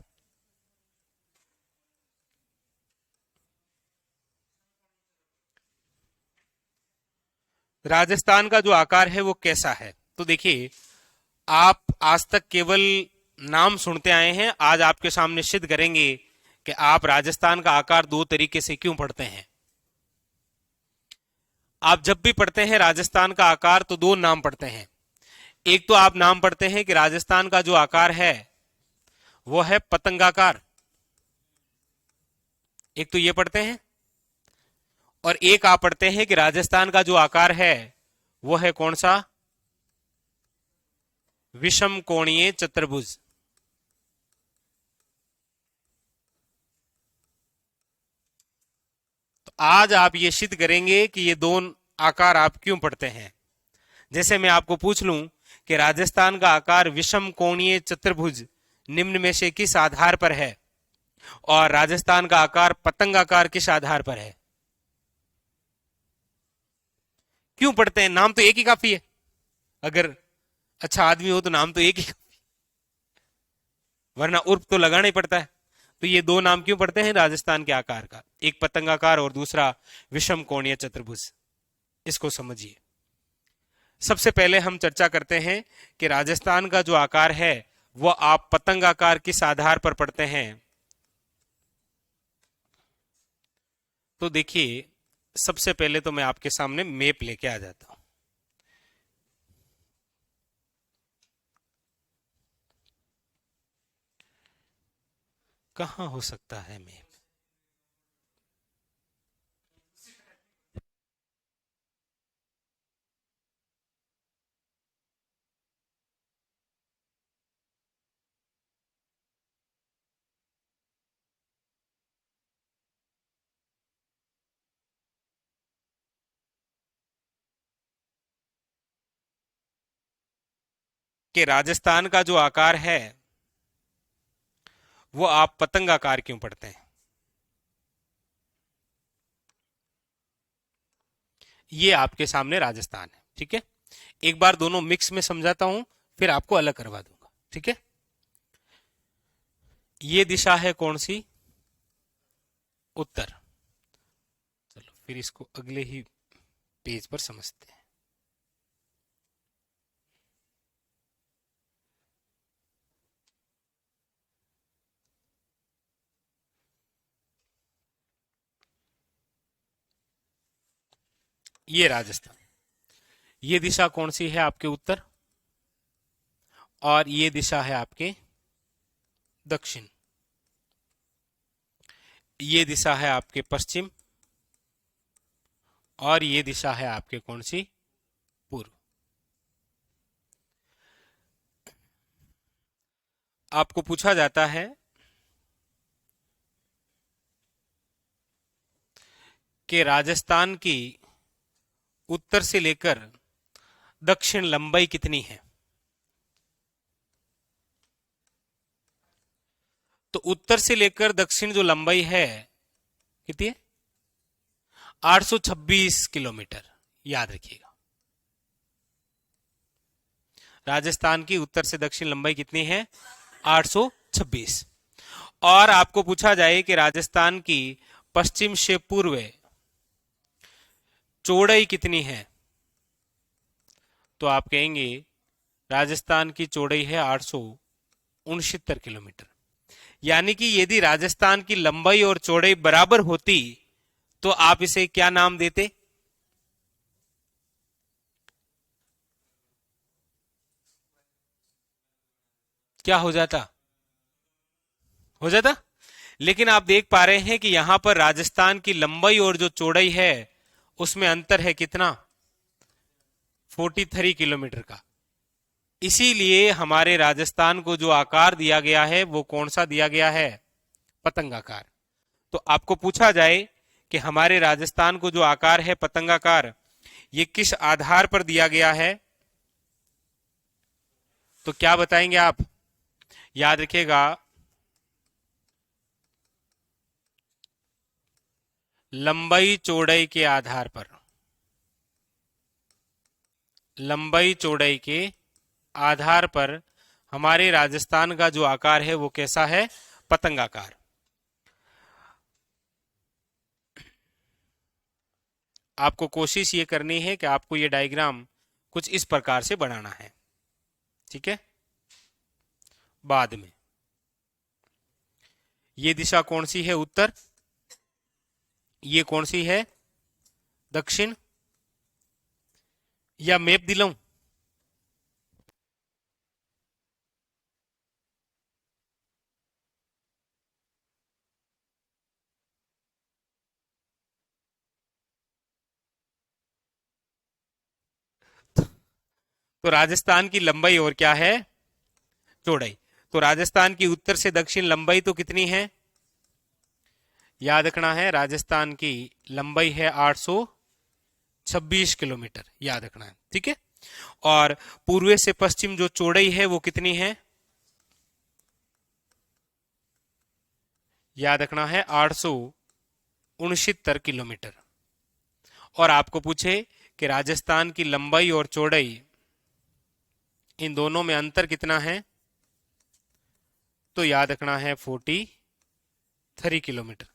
Speaker 1: राजस्थान का जो आकार है वो कैसा है? तो देखिए, आप आज तक केवल नाम सुनते आए हैं, आज आपके सामने सिद्ध करेंगे कि आप राजस्थान का आकार दो तरीके से क्यों पढ़ते हैं। आप जब भी पढ़ते हैं राजस्थान का आकार तो दो नाम पढ़ते हैं। एक तो आप नाम पढ़ते हैं कि राजस्थान का जो आकार है वो है पतंगाकार, एक तो ये पढ़ते हैं। और एक आप पढ़ते हैं कि राजस्थान का जो आकार है वो है कौन सा? विषम कोणीय चतुर्भुज। तो आज आप ये सिद्ध करेंगे कि ये दोनों आकार आप क्यों पढ़ते हैं। जैसे मैं आपको पूछ लूं कि राजस्थान का आकार विषम कोणीय चतुर्भुज निम्न में से किस आधार पर है, और राजस्थान का आकार पतंगाकार किस आधार पर है, क्यों पढ़ते हैं? नाम तो एक ही काफी है। अगर अच्छा आदमी हो तो नाम तो एक ही, वरना उर्फ तो लगाना ही पड़ता है। तो ये दो नाम क्यों पढ़ते हैं राजस्थान के आकार का? एक पतंगाकार और दूसरा विषम कोणीय चतुर्भुज। इसको समझिए। सबसे पहले हम चर्चा करते हैं कि राजस्थान का जो आकार है वो आप पतंगाकार किस आधार पर पढ़ते हैं। तो देखिए, सबसे पहले तो मैं आपके सामने मैप लेके आ जाता हूं। कहां हो सकता है मैप? कि राजस्थान का जो आकार है वो आप पतंगाकार क्यों पढ़ते हैं। ये आपके सामने राजस्थान है, ठीक है। एक बार दोनों मिक्स में समझाता हूं, फिर आपको अलग करवा दूंगा, ठीक है। ये दिशा है कौन सी? उत्तर। चलो फिर इसको अगले ही पेज पर समझते हैं। ये राजस्थान, ये दिशा कौन सी है? आपके उत्तर। और ये दिशा है आपके दक्षिण। ये दिशा है आपके पश्चिम। और ये दिशा है आपके कौन सी? पूर्व। आपको पूछा जाता है कि राजस्थान की उत्तर से लेकर दक्षिण लंबाई कितनी है। तो उत्तर से लेकर दक्षिण जो लंबाई है कितनी है? 826 किलोमीटर। याद रखिएगा, राजस्थान की उत्तर से दक्षिण लंबाई कितनी है? 826। और आपको पूछा जाए कि राजस्थान की पश्चिम से पूर्व चौड़ाई कितनी है, तो आप कहेंगे राजस्थान की चौड़ाई है 869 किलोमीटर। यानी कि यदि राजस्थान की लंबाई और चौड़ाई बराबर होती तो आप इसे क्या नाम देते? क्या हो जाता? लेकिन आप देख पा रहे हैं कि यहां पर राजस्थान की लंबाई और जो चौड़ाई है उसमें अंतर है कितना? 43 किलोमीटर का। इसीलिए हमारे राजस्थान को जो आकार दिया गया है वो कौन सा दिया गया है? पतंगाकार। तो आपको पूछा जाए कि हमारे राजस्थान को जो आकार है पतंगाकार, ये किस आधार पर दिया गया है, तो क्या बताएंगे आप? याद रखिएगा, लंबाई चौड़ाई के आधार पर। लंबाई चौड़ाई के आधार पर हमारे राजस्थान का जो आकार है वो कैसा है? पतंगाकार। आपको कोशिश ये करनी है कि आपको ये डायग्राम कुछ इस प्रकार से बनाना है, ठीक है। बाद में ये दिशा कौन सी है? उत्तर। ये कौन सी है? दक्षिण। या मैप दिलाऊं? तो राजस्थान की लंबाई और क्या है, चौड़ाई। तो राजस्थान की उत्तर से दक्षिण लंबाई तो कितनी है, याद रखना है, राजस्थान की लंबाई है 826 किलोमीटर, याद रखना है, ठीक है। और पूर्व से पश्चिम जो चौड़ाई है वो कितनी है, याद रखना है 869 किलोमीटर। और आपको पूछे कि राजस्थान की लंबाई और चौड़ाई इन दोनों में अंतर कितना है, तो याद रखना है 43 किलोमीटर।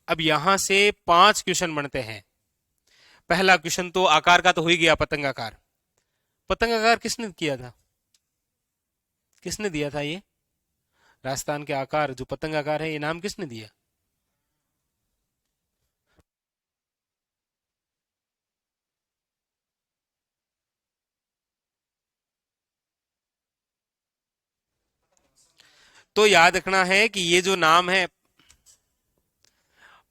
Speaker 1: अब यहां से 5 क्वेश्चन बनते हैं। पहला क्वेश्चन तो आकार का तो हो ही गया, पतंगाकार। पतंगाकार किसने किया था, किसने दिया था ये राजस्थान के आकार जो पतंगाकार है, ये नाम किसने दिया, तो याद रखना है कि ये जो नाम है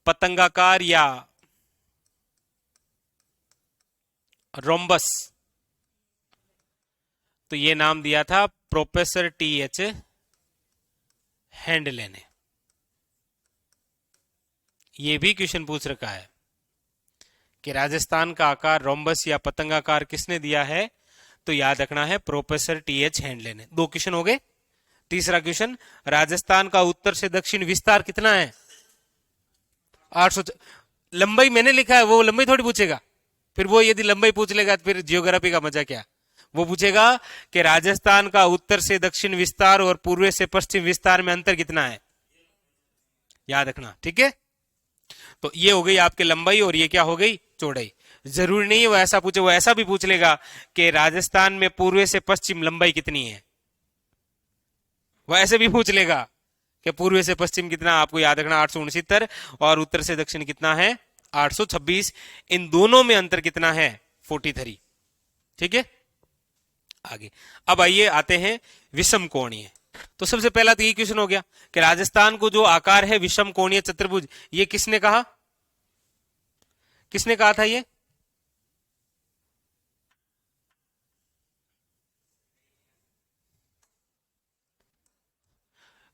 Speaker 1: पतंगाकार या रोम्बस, तो ये नाम दिया था प्रोफेसर टी.एच. हैंडले ने। ये भी क्वेश्चन पूछ रखा है कि राजस्थान का आकार रोम्बस या पतंगाकार किसने दिया है, तो याद रखना है प्रोफेसर टी.एच. हैंडले ने। 2 क्वेश्चन हो गए। तीसरा क्वेश्चन, राजस्थान का उत्तर से दक्षिण विस्तार कितना है, 800। लंबाई मैंने लिखा है, वो लंबाई थोड़ी पूछेगा। फिर वो यदि लंबाई पूछ लेगा तो फिर जियोग्राफी का मजा क्या। वो पूछेगा कि राजस्थान का उत्तर से दक्षिण विस्तार और पूर्व से पश्चिम विस्तार में अंतर कितना है, याद रखना, ठीक है। तो ये हो गई आपकी लंबाई और ये क्या हो गई, चौड़ाई। जरूरी नहीं है वो ऐसा पूछे, वो ऐसा भी पूछ लेगा कि राजस्थान में पूर्व से पश्चिम लंबाई कितनी है, वो ऐसे भी पूछ लेगा कि पूर्व से पश्चिम कितना, आपको याद रखना 869 और उत्तर से दक्षिण कितना है 826। इन दोनों में अंतर कितना है 43, ठीक है। आगे अब आइए आते हैं विषम कोणीय। तो सबसे पहला तो ये क्वेश्चन हो गया कि राजस्थान को जो आकार है विषम कोणीय चतुर्भुज, ये किसने कहा, किसने कहा था ये,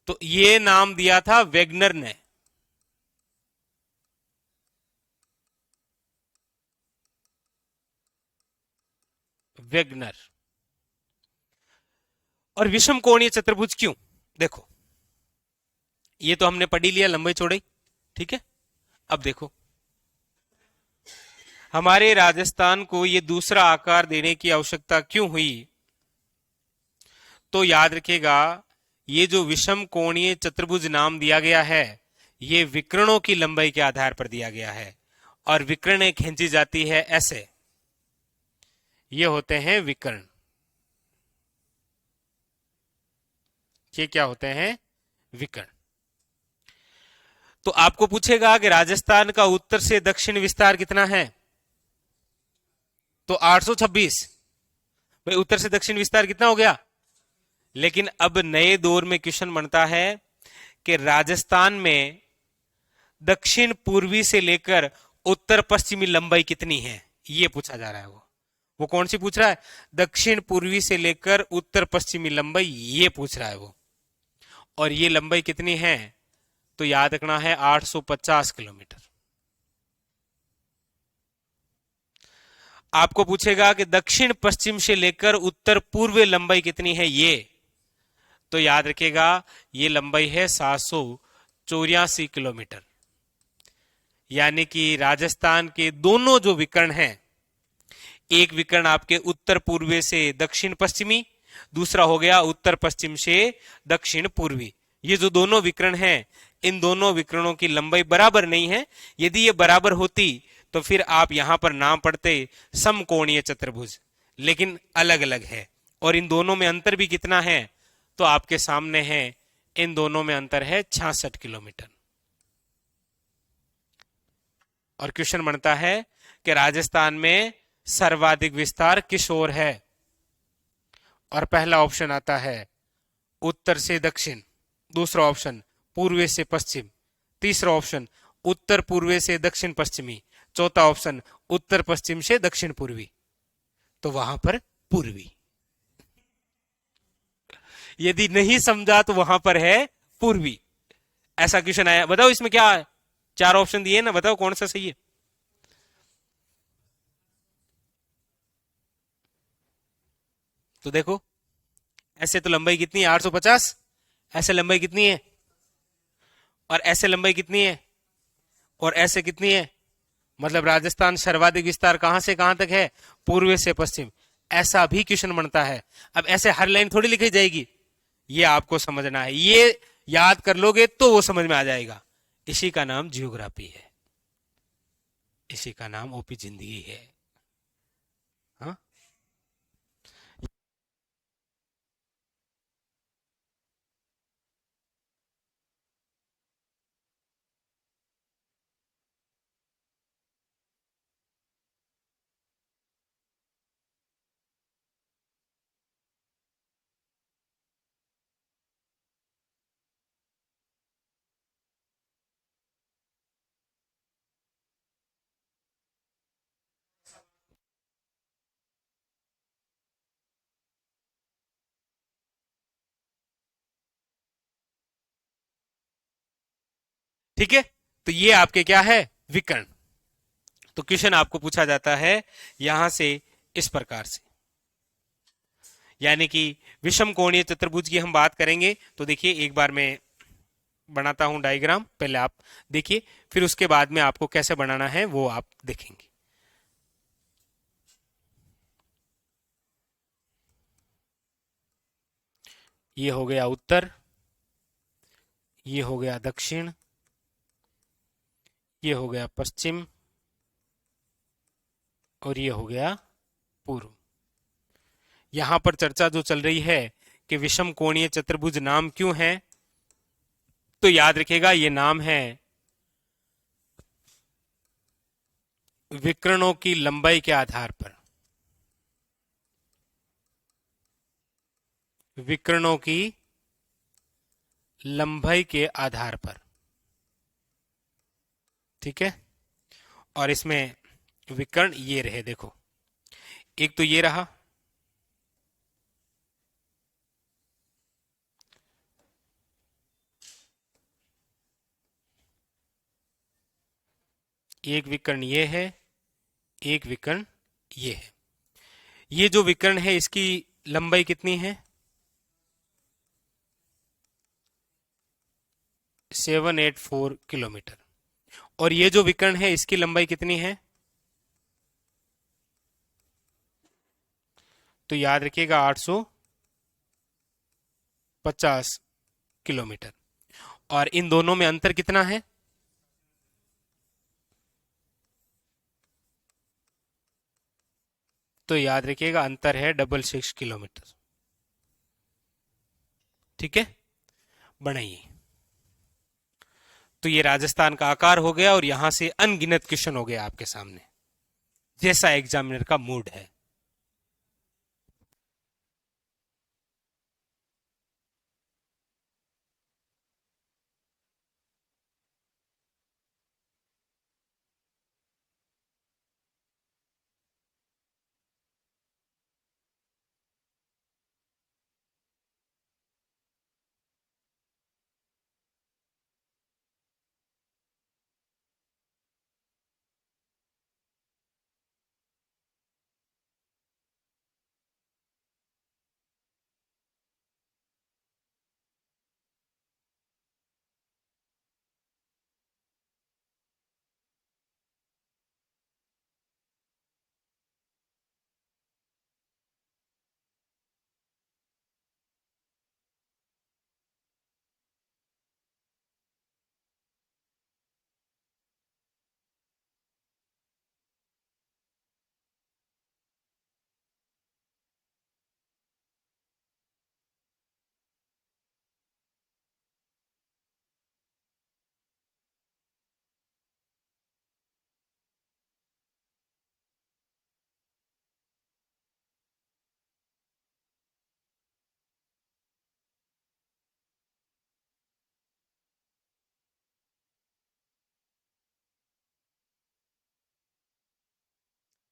Speaker 1: तो ये नाम दिया था वेगनर ने। वेगनर। और विषम कोणीय चतुर्भुज क्यों, देखो ये तो हमने पढ़ी लिया लंबाई चौड़ाई, ठीक है। अब देखो हमारे राजस्थान को ये दूसरा आकार देने की आवश्यकता क्यों हुई, तो याद रखिएगा ये जो विषम कोणीय चतुर्भुज नाम दिया गया है ये विकर्णों की लंबाई के आधार पर दिया गया है और विकर्णें खींची जाती है ऐसे, ये होते हैं विकर्ण। ये क्या होते हैं, विकर्ण। तो आपको पूछेगा कि राजस्थान का उत्तर से दक्षिण विस्तार कितना है, तो 826। भाई उत्तर से दक्षिण विस्तार कितना हो गया, लेकिन अब नए दौर में क्वेश्चन बनता है कि राजस्थान में दक्षिण पूर्वी से लेकर उत्तर पश्चिमी लंबाई कितनी है, यह पूछा जा रहा है। वो कौन सी पूछ रहा है, दक्षिण पूर्वी से लेकर उत्तर पश्चिमी लंबाई, ये पूछ रहा है वो। और ये लंबाई कितनी है, तो याद रखना है 850 किलोमीटर। आपको पूछेगा कि दक्षिण पश्चिम से लेकर उत्तर पूर्व लंबाई कितनी है, ये तो याद रखिएगा ये लंबाई है 784 किलोमीटर। यानी कि राजस्थान के दोनों जो विकर्ण हैं, एक विकर्ण आपके उत्तर पूर्वी से दक्षिण पश्चिमी, दूसरा हो गया उत्तर पश्चिम से दक्षिण पूर्वी। ये जो दोनों विकर्ण हैं इन दोनों विकर्णों की लंबाई बराबर नहीं है। यदि ये बराबर होती तो फिर आप यहां पर नाम पढ़ते समकोणीय चतुर्भुज, लेकिन अलग अलग है। और इन दोनों में अंतर भी कितना है, तो आपके सामने है, इन दोनों में अंतर है 66 किलोमीटर। और क्वेश्चन बनता है कि राजस्थान में सर्वाधिक विस्तार किस ओर है, और पहला ऑप्शन आता है उत्तर से दक्षिण, दूसरा ऑप्शन पूर्व से पश्चिम, तीसरा ऑप्शन उत्तर पूर्व से दक्षिण पश्चिमी, चौथा ऑप्शन उत्तर पश्चिम से दक्षिण पूर्वी। तो वहां पर पूर्वी, यदि नहीं समझा तो वहां पर है पूर्वी। ऐसा क्वेश्चन आया, बताओ इसमें क्या है? चार ऑप्शन दिए ना, बताओ कौन सा सही है। तो देखो, ऐसे तो लंबाई कितनी है? 850। ऐसे लंबाई कितनी है? और ऐसे लंबाई कितनी है? और ऐसे कितनी है? मतलब राजस्थान सर्वाधिक विस्तार कहां से कहां तक है? पूर्व से पश्चिम। ऐसा भी क्वेश्चन बनता है। अब ऐसे हर लाइन थोड़ी लिखी जाएगी, ये आपको समझना है। ये याद कर लोगे तो वो समझ में आ जाएगा। इसी का नाम जियोग्राफी है, इसी का नाम ओपी जिंदगी है। हाँ, ठीक है। तो ये आपके क्या है? विकर्ण। तो क्वेश्चन आपको पूछा जाता है यहां से इस प्रकार से, यानी कि विषम कोणीय चतुर्भुज की हम बात करेंगे। तो देखिए, एक बार मैं बनाता हूं डायग्राम, पहले आप देखिए, फिर उसके बाद में आपको कैसे बनाना है वो आप देखेंगे। ये हो गया उत्तर, ये हो गया दक्षिण, ये हो गया पश्चिम, और ये हो गया पूर्व। यहां पर चर्चा जो चल रही है कि विषम कोणीय चतुर्भुज नाम क्यों है, तो याद रखिएगा ये नाम है विकर्णों की लंबाई के आधार पर। विकर्णों की लंबाई के आधार पर, ठीक है। और इसमें विकर्ण ये रहे, देखो, एक तो ये रहा, एक विकर्ण ये है, एक विकर्ण ये है। ये जो विकर्ण है इसकी लंबाई कितनी है? 784 किलोमीटर। और ये जो विकर्ण है इसकी लंबाई कितनी है? तो याद रखिएगा 850 किलोमीटर। और इन दोनों में अंतर कितना है? तो याद रखिएगा अंतर है 666 किलोमीटर। ठीक है, बढ़ाइए। तो ये राजस्थान का आकार हो गया, और यहां से अनगिनत क्वेश्चन हो गया आपके सामने, जैसा एग्जामिनर का मूड है।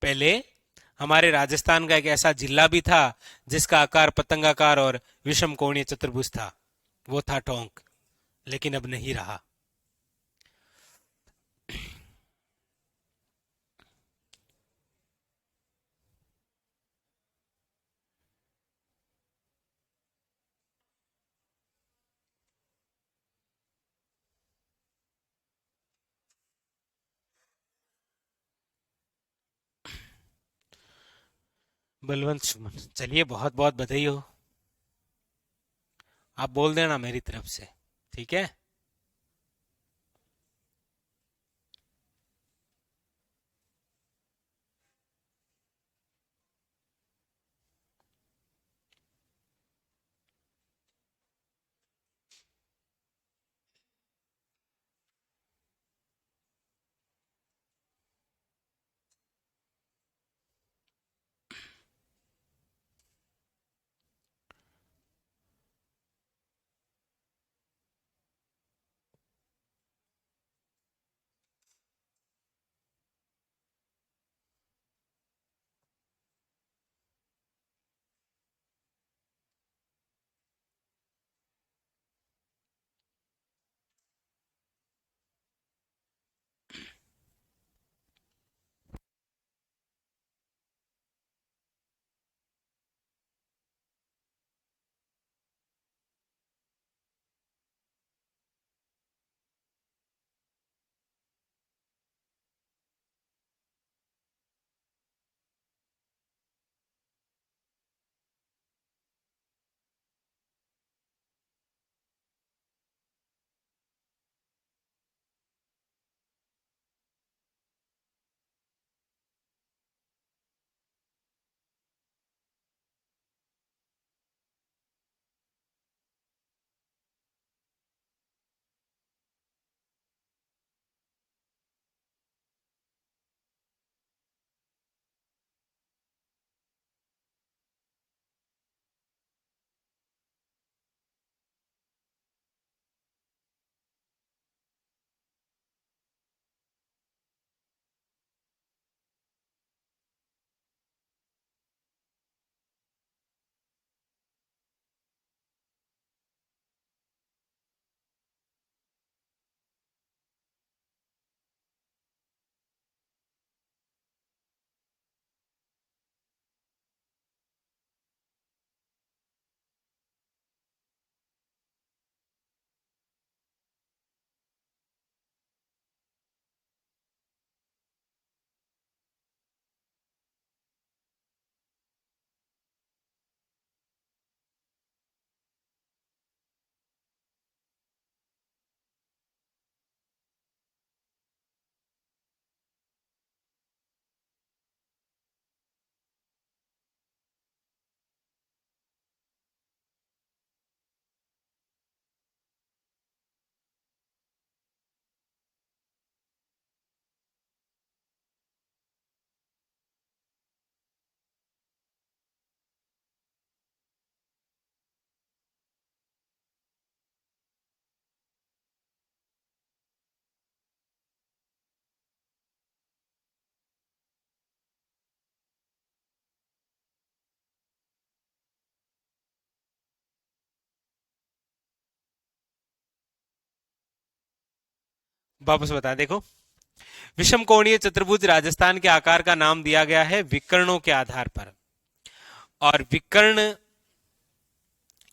Speaker 1: पहले हमारे राजस्थान का एक ऐसा जिला भी था जिसका आकार पतंगाकार और विषम कोणीय चतुर्भुज था, वो था टोंक, लेकिन अब नहीं रहा। बलवंत सुमन, चलिए बहुत बहुत बधाई हो। आप बोल देना मेरी तरफ से, ठीक है। वापस बता, देखो, विषम कोणीय चतुर्भुज राजस्थान के आकार का नाम दिया गया है विकर्णों के आधार पर। और विकर्ण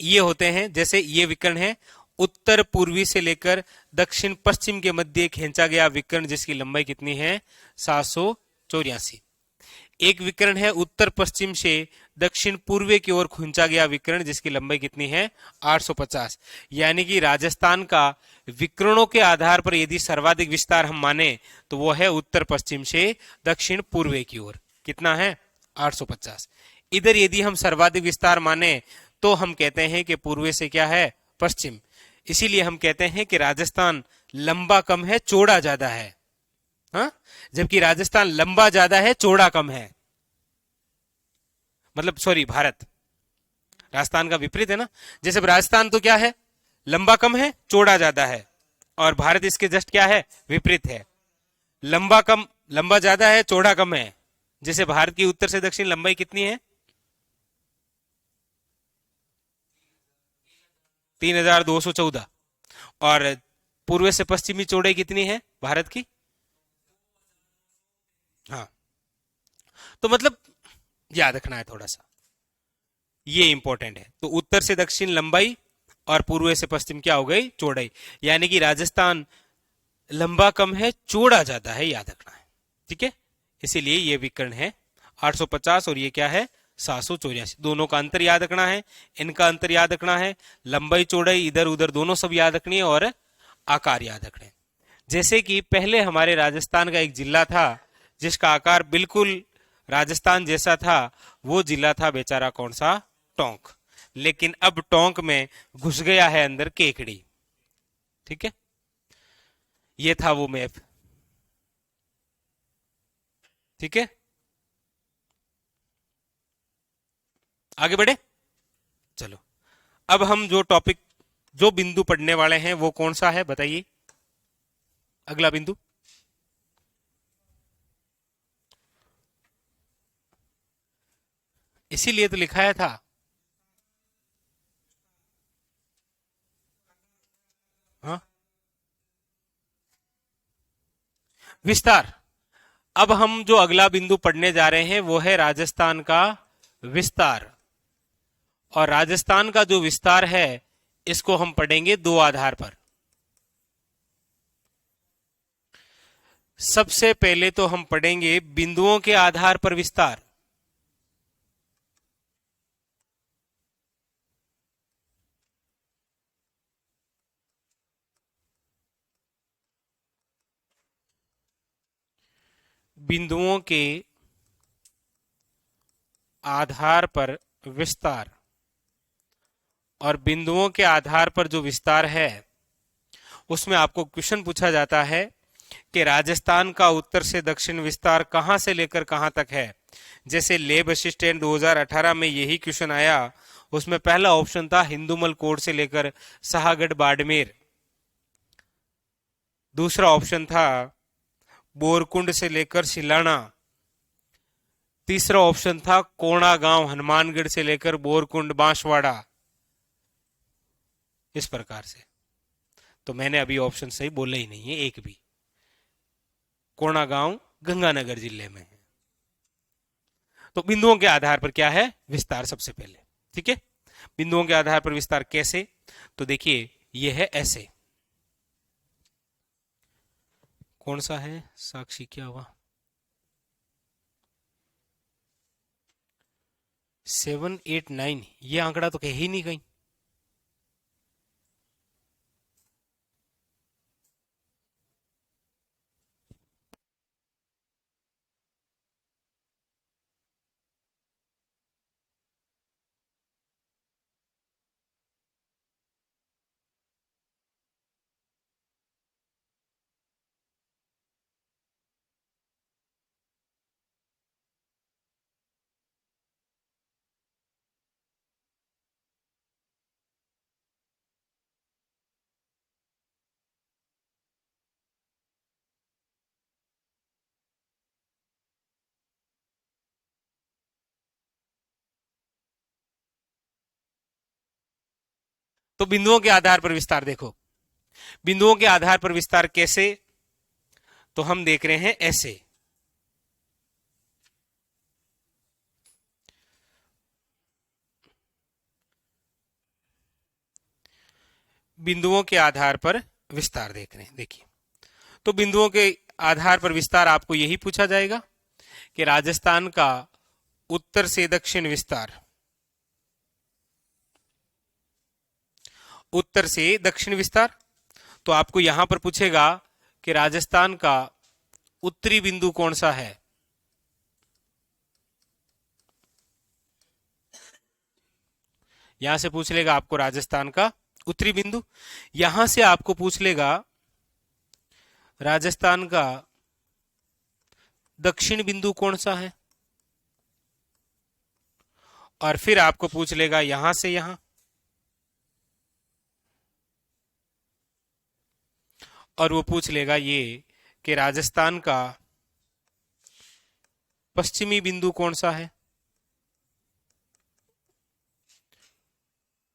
Speaker 1: ये होते हैं, जैसे ये विकर्ण है, उत्तर पूर्वी से लेकर दक्षिण पश्चिम के मध्य खींचा गया विकर्ण जिसकी लंबाई कितनी है, 784। एक विकर्ण है उत्तर पश्चिम से दक्षिण पूर्व की ओर खींचा गया विकर्ण जिसकी लंबाई कितनी है, 850। यानी कि राजस्थान का विकर्णों के आधार पर यदि सर्वाधिक विस्तार हम माने तो वो है उत्तर पश्चिम से दक्षिण पूर्व की ओर, कितना है, 850। इधर यदि हम सर्वाधिक विस्तार माने तो हम कहते हैं कि पूर्व से क्या है, पश्चिम। इसीलिए हम कहते हैं कि राजस्थान लंबा कम है, चौड़ा ज्यादा है। हाँ, जबकि राजस्थान लंबा ज्यादा है, चौड़ा कम है। मतलब सॉरी, भारत राजस्थान का विपरीत है ना। जैसे राजस्थान तो क्या है, लंबा कम है, चौड़ा ज्यादा है, और भारत इसके जस्ट क्या है, विपरीत है। लंबा कम, लंबा ज्यादा है, चौड़ा कम है। जैसे भारत की उत्तर से दक्षिण लंबाई कितनी है? 3,214। और पूर्व से पश्चिमी चौड़ाई कितनी है भारत की? हाँ, तो मतलब याद रखना है थोड़ा सा, ये इंपॉर्टेंट है। तो उत्तर से दक्षिण लंबाई और पूर्व से पश्चिम क्या हो गई? चौड़ाई। यानी कि राजस्थान लंबा कम है, चौड़ा ज्यादा है, याद रखना है। ठीक है, इसीलिए ये विकर्ण है 850 और ये क्या है? 784। दोनों का अंतर याद रखना है, इनका अंतर याद रखना है, लंबाई चौड़ाई इधर उधर दोनों सब याद रखनी है और आकार याद रखने हैं। जैसे कि पहले हमारे राजस्थान का एक जिला था जिसका आकार बिल्कुल राजस्थान जैसा था, वो जिला था बेचारा कौन सा? टोंक। लेकिन अब टोंक में घुस गया है अंदर केकड़ी। ठीक है, ये था वो मैप। ठीक है, आगे बढ़े, चलो। अब हम जो टॉपिक, जो बिंदु पढ़ने वाले हैं वो कौन सा है बताइए? अगला बिंदु इसीलिए तो लिखाया था। हाँ, विस्तार। अब हम जो अगला बिंदु पढ़ने जा रहे हैं वो है राजस्थान का विस्तार। और राजस्थान का जो विस्तार है इसको हम पढ़ेंगे दो आधार पर। सबसे पहले तो हम पढ़ेंगे बिंदुओं के आधार पर विस्तार। बिंदुओं के आधार पर विस्तार। और बिंदुओं के आधार पर जो विस्तार है उसमें आपको क्वेश्चन पूछा जाता है कि राजस्थान का उत्तर से दक्षिण विस्तार कहां से लेकर कहां तक है। जैसे लेब असिस्टेंट 2018 में यही क्वेश्चन आया। उसमें पहला ऑप्शन था हिंदुमल कोट से लेकर शाहगढ़ बाड़मेर। दूसरा ऑप्शन था बोरकुंड से लेकर सिलाना। तीसरा ऑप्शन था कोणा गांव हनुमानगढ़ से लेकर बोरकुंड बांसवाड़ा। इस प्रकार से। तो मैंने अभी ऑप्शन सही बोला ही नहीं है एक भी। कोणा गांव गंगानगर जिले में है। तो बिंदुओं के आधार पर क्या है? विस्तार सबसे पहले। ठीक है, बिंदुओं के आधार पर विस्तार कैसे? तो देखिए यह है ऐसे। कौन सा है साक्षी, क्या हुआ? 789, ये आंकड़ा तो कहीं ही नहीं कहीं। तो बिंदुओं के आधार पर विस्तार देखो। बिंदुओं के आधार पर विस्तार कैसे? तो हम देख रहे हैं ऐसे। बिंदुओं के आधार पर विस्तार देख रहे हैं, देखिए। तो बिंदुओं के आधार पर विस्तार आपको यही पूछा जाएगा कि राजस्थान का उत्तर से दक्षिण विस्तार। उत्तर से दक्षिण विस्तार। तो आपको यहां पर पूछेगा कि राजस्थान का उत्तरी बिंदु कौन सा है। यहां से पूछ लेगा आपको राजस्थान का उत्तरी बिंदु। यहां से आपको पूछ लेगा राजस्थान का दक्षिण बिंदु कौन सा है। और फिर आपको पूछ लेगा यहां से यहां। और वो पूछ लेगा ये कि राजस्थान का पश्चिमी बिंदु कौन सा है,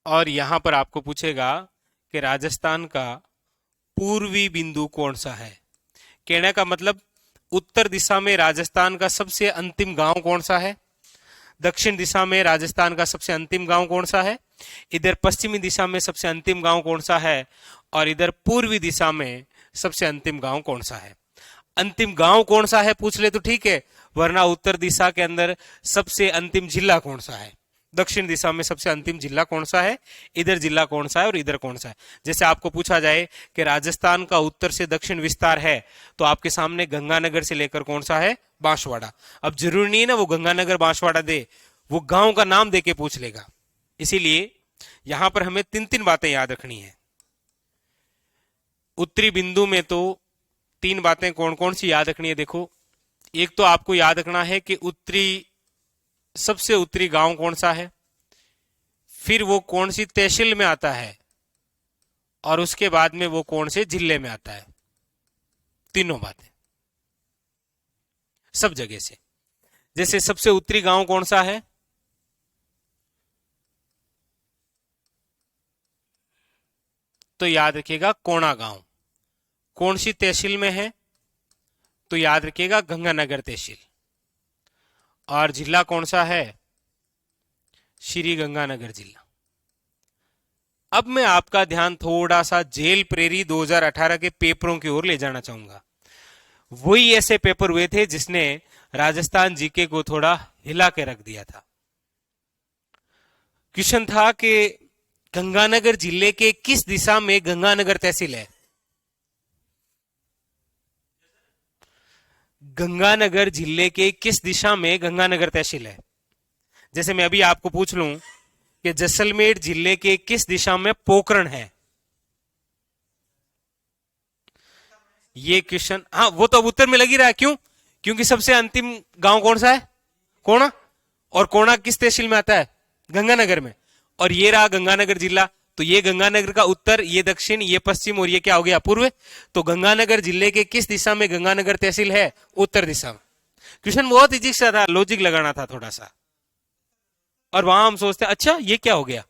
Speaker 1: और यहां पर आपको पूछेगा कि राजस्थान का पूर्वी बिंदु कौन सा है। कहने का मतलब उत्तर दिशा में राजस्थान का सबसे अंतिम गांव कौन सा है, दक्षिण दिशा में राजस्थान का सबसे अंतिम गांव कौन सा है, इधर पश्चिमी दिशा में सबसे अंतिम गांव कौन सा है, और इधर पूर्वी दिशा में सबसे अंतिम गांव कौन सा है। अंतिम गांव कौन सा है पूछ ले तो ठीक है, वरना उत्तर दिशा के अंदर सबसे अंतिम जिला कौन सा है, दक्षिण दिशा में सबसे अंतिम जिला कौन सा है, इधर जिला कौन सा है और इधर कौन सा है। जैसे आपको पूछा जाए कि राजस्थान का उत्तर से दक्षिण विस्तार है, तो आपके सामने गंगानगर से लेकर कौन सा है, बांसवाड़ा। अब जरूरी नहीं है ना वो गंगानगर बांसवाड़ा दे, वो गांव का नाम देके पूछ लेगा। इसीलिए यहां पर हमें तीन तीन बातें याद रखनी है। उत्तरी बिंदु में तो तीन बातें कौन कौन सी याद रखनी है, देखो। एक तो आपको याद रखना है कि उत्तरी सबसे उत्तरी गांव कौन सा है, फिर वो कौन सी तहसील में आता है, और उसके बाद में वो कौन से जिले में आता है। तीनों बातें सब जगह से। जैसे सबसे उत्तरी गांव कौन सा है, तो याद रखिएगा कोणा गांव। कौन सी तहसील में है, तो याद रखिएगा गंगानगर तहसील। और जिला कौन सा है, श्री गंगानगर जिला। अब मैं आपका ध्यान थोड़ा सा जेल प्रेरी 2018 के पेपरों की ओर ले जाना चाहूंगा। वही ऐसे पेपर हुए थे जिसने राजस्थान जीके को थोड़ा हिला के रख दिया था। क्वेश्चन था कि गंगानगर जिले के किस दिशा में गंगानगर तहसील है। गंगानगर जिले के किस दिशा में गंगानगर तहसील है। जैसे मैं अभी आपको पूछ लूं कि जैसलमेर जिले के किस दिशा में पोखरण है, ये क्वेश्चन, हाँ वो तो अब उत्तर में लग ही रहा है। क्यों? क्योंकि सबसे अंतिम गांव कौन सा है, कोणा, और कोणा किस तहसील में आता है, गंगानगर में। और ये रहा गंगानगर जिला, तो ये गंगानगर का उत्तर, ये दक्षिण, ये पश्चिम, और ये क्या हो गया, पूर्व। तो गंगानगर जिले के किस दिशा में गंगानगर तहसील है, उत्तर दिशा में। क्वेश्चन बहुत इजी सा था, लॉजिक लगाना था थोड़ा सा। और वहां हम सोचते अच्छा ये क्या हो गया,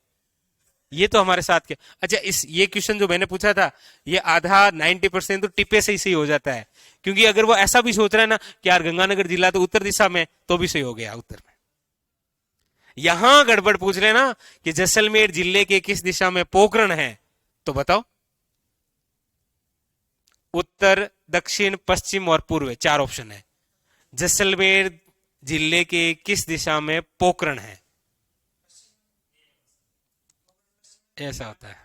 Speaker 1: ये तो हमारे साथ क्या। अच्छा ये क्वेश्चन जो मैंने पूछा था, ये आधा 90% तो टिप्पे से ही सही हो जाता है। क्योंकि अगर वो ऐसा भी सोच रहा है ना कि यार गंगानगर जिला तो उत्तर दिशा में, तो भी सही हो गया उत्तर में। यहां गड़बड़ पूछ रहे ना कि जैसलमेर जिले के किस दिशा में पोखरण है, तो बताओ। उत्तर, दक्षिण, पश्चिम और पूर्व, चार ऑप्शन है। जैसलमेर जिले के किस दिशा में पोखरण है, ऐसा होता है।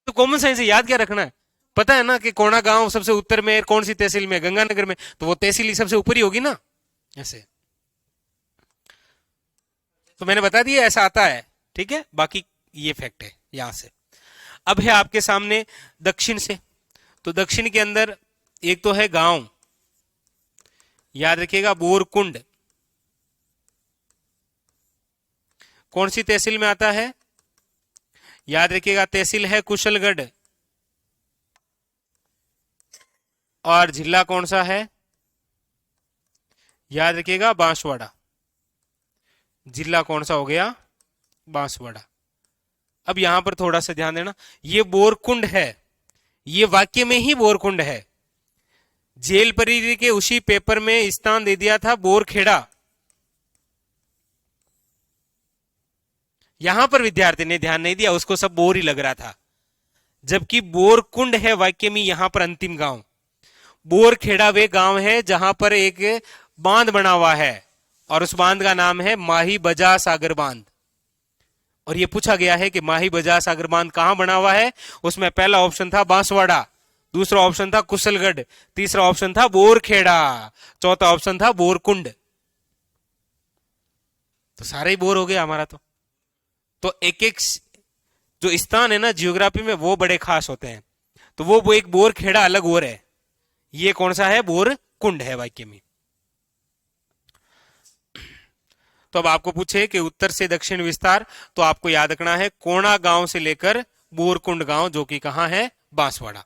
Speaker 1: तो कॉमन सेंस है, याद क्या रखना है, पता है ना कि कोणा गांव सबसे उत्तर में, कौन सी तहसील में, गंगानगर में, तो वो तहसील ही सबसे ऊपर ही होगी ना, ऐसे। तो मैंने बता दिया ऐसा आता है, ठीक है। बाकी ये फैक्ट है यहां से। अब है आपके सामने दक्षिण से। तो दक्षिण के अंदर एक तो है गांव, याद रखिएगा बोरकुंड। कौन सी तहसील में आता है, याद रखिएगा तहसील है कुशलगढ़। और जिला कौन सा है, याद रखिएगा बांसवाड़ा। जिला कौन सा हो गया, बांसवाड़ा। अब यहां पर थोड़ा सा ध्यान देना, ये बोरकुंड है, ये वाक्य में ही बोरकुंड है। जेल परिधि के उसी पेपर में स्थान दे दिया था बोरखेड़ा। यहां पर विद्यार्थी ने ध्यान नहीं दिया, उसको सब बोर ही लग रहा था। जबकि बोरकुंड है वाक्य में यहां पर अंतिम गांव। बोरखेड़ा वे गांव है जहां पर एक बांध बना हुआ है, और उस बांध का नाम है माही बजा सागर बांध। और यह पूछा गया है कि माही बजा सागर बांध कहां बना हुआ है। उसमें पहला ऑप्शन था बांसवाड़ा, दूसरा ऑप्शन था कुशलगढ़, तीसरा ऑप्शन था बोरखेड़ा, चौथा ऑप्शन था बोरकुंड। तो सारा ही बोर हो गया हमारा तो। तो एक एक जो स्थान है ना जियोग्राफी में वो बड़े खास होते हैं। तो वो एक बोर खेड़ा अलग और है, ये कौन सा है, बोर कुंड है वाक्य में। तो अब आपको पूछे कि उत्तर से दक्षिण विस्तार, तो आपको याद रखना है कोणा गांव से लेकर बोरकुंड गांव, जो कि कहां है, बांसवाड़ा,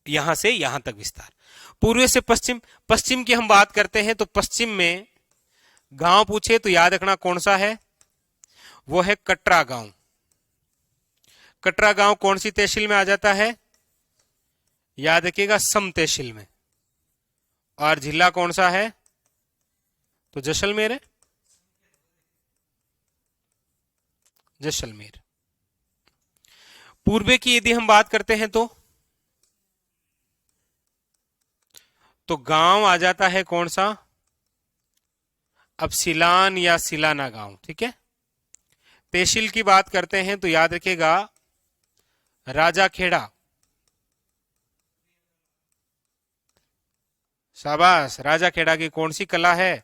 Speaker 1: यहां से यहां तक विस्तार। पूर्व से पश्चिम, पश्चिम की हम बात करते हैं तो पश्चिम में गांव पूछे तो याद रखना कौन सा है, वो है कटरा गांव। कटरा गांव कौन सी तहसील में आ जाता है, याद रखिएगा सम तहसील में। और जिला कौन सा है, तो जैसलमेर है, जैसलमेर। पूर्वे की यदि हम बात करते हैं तो गांव आ जाता है कौन सा, अब सिलान या सिलाना गांव, ठीक है। तहसील की बात करते हैं तो याद रखिएगा राजा खेड़ा, शाबाश। राजा खेड़ा की कौन सी कला है,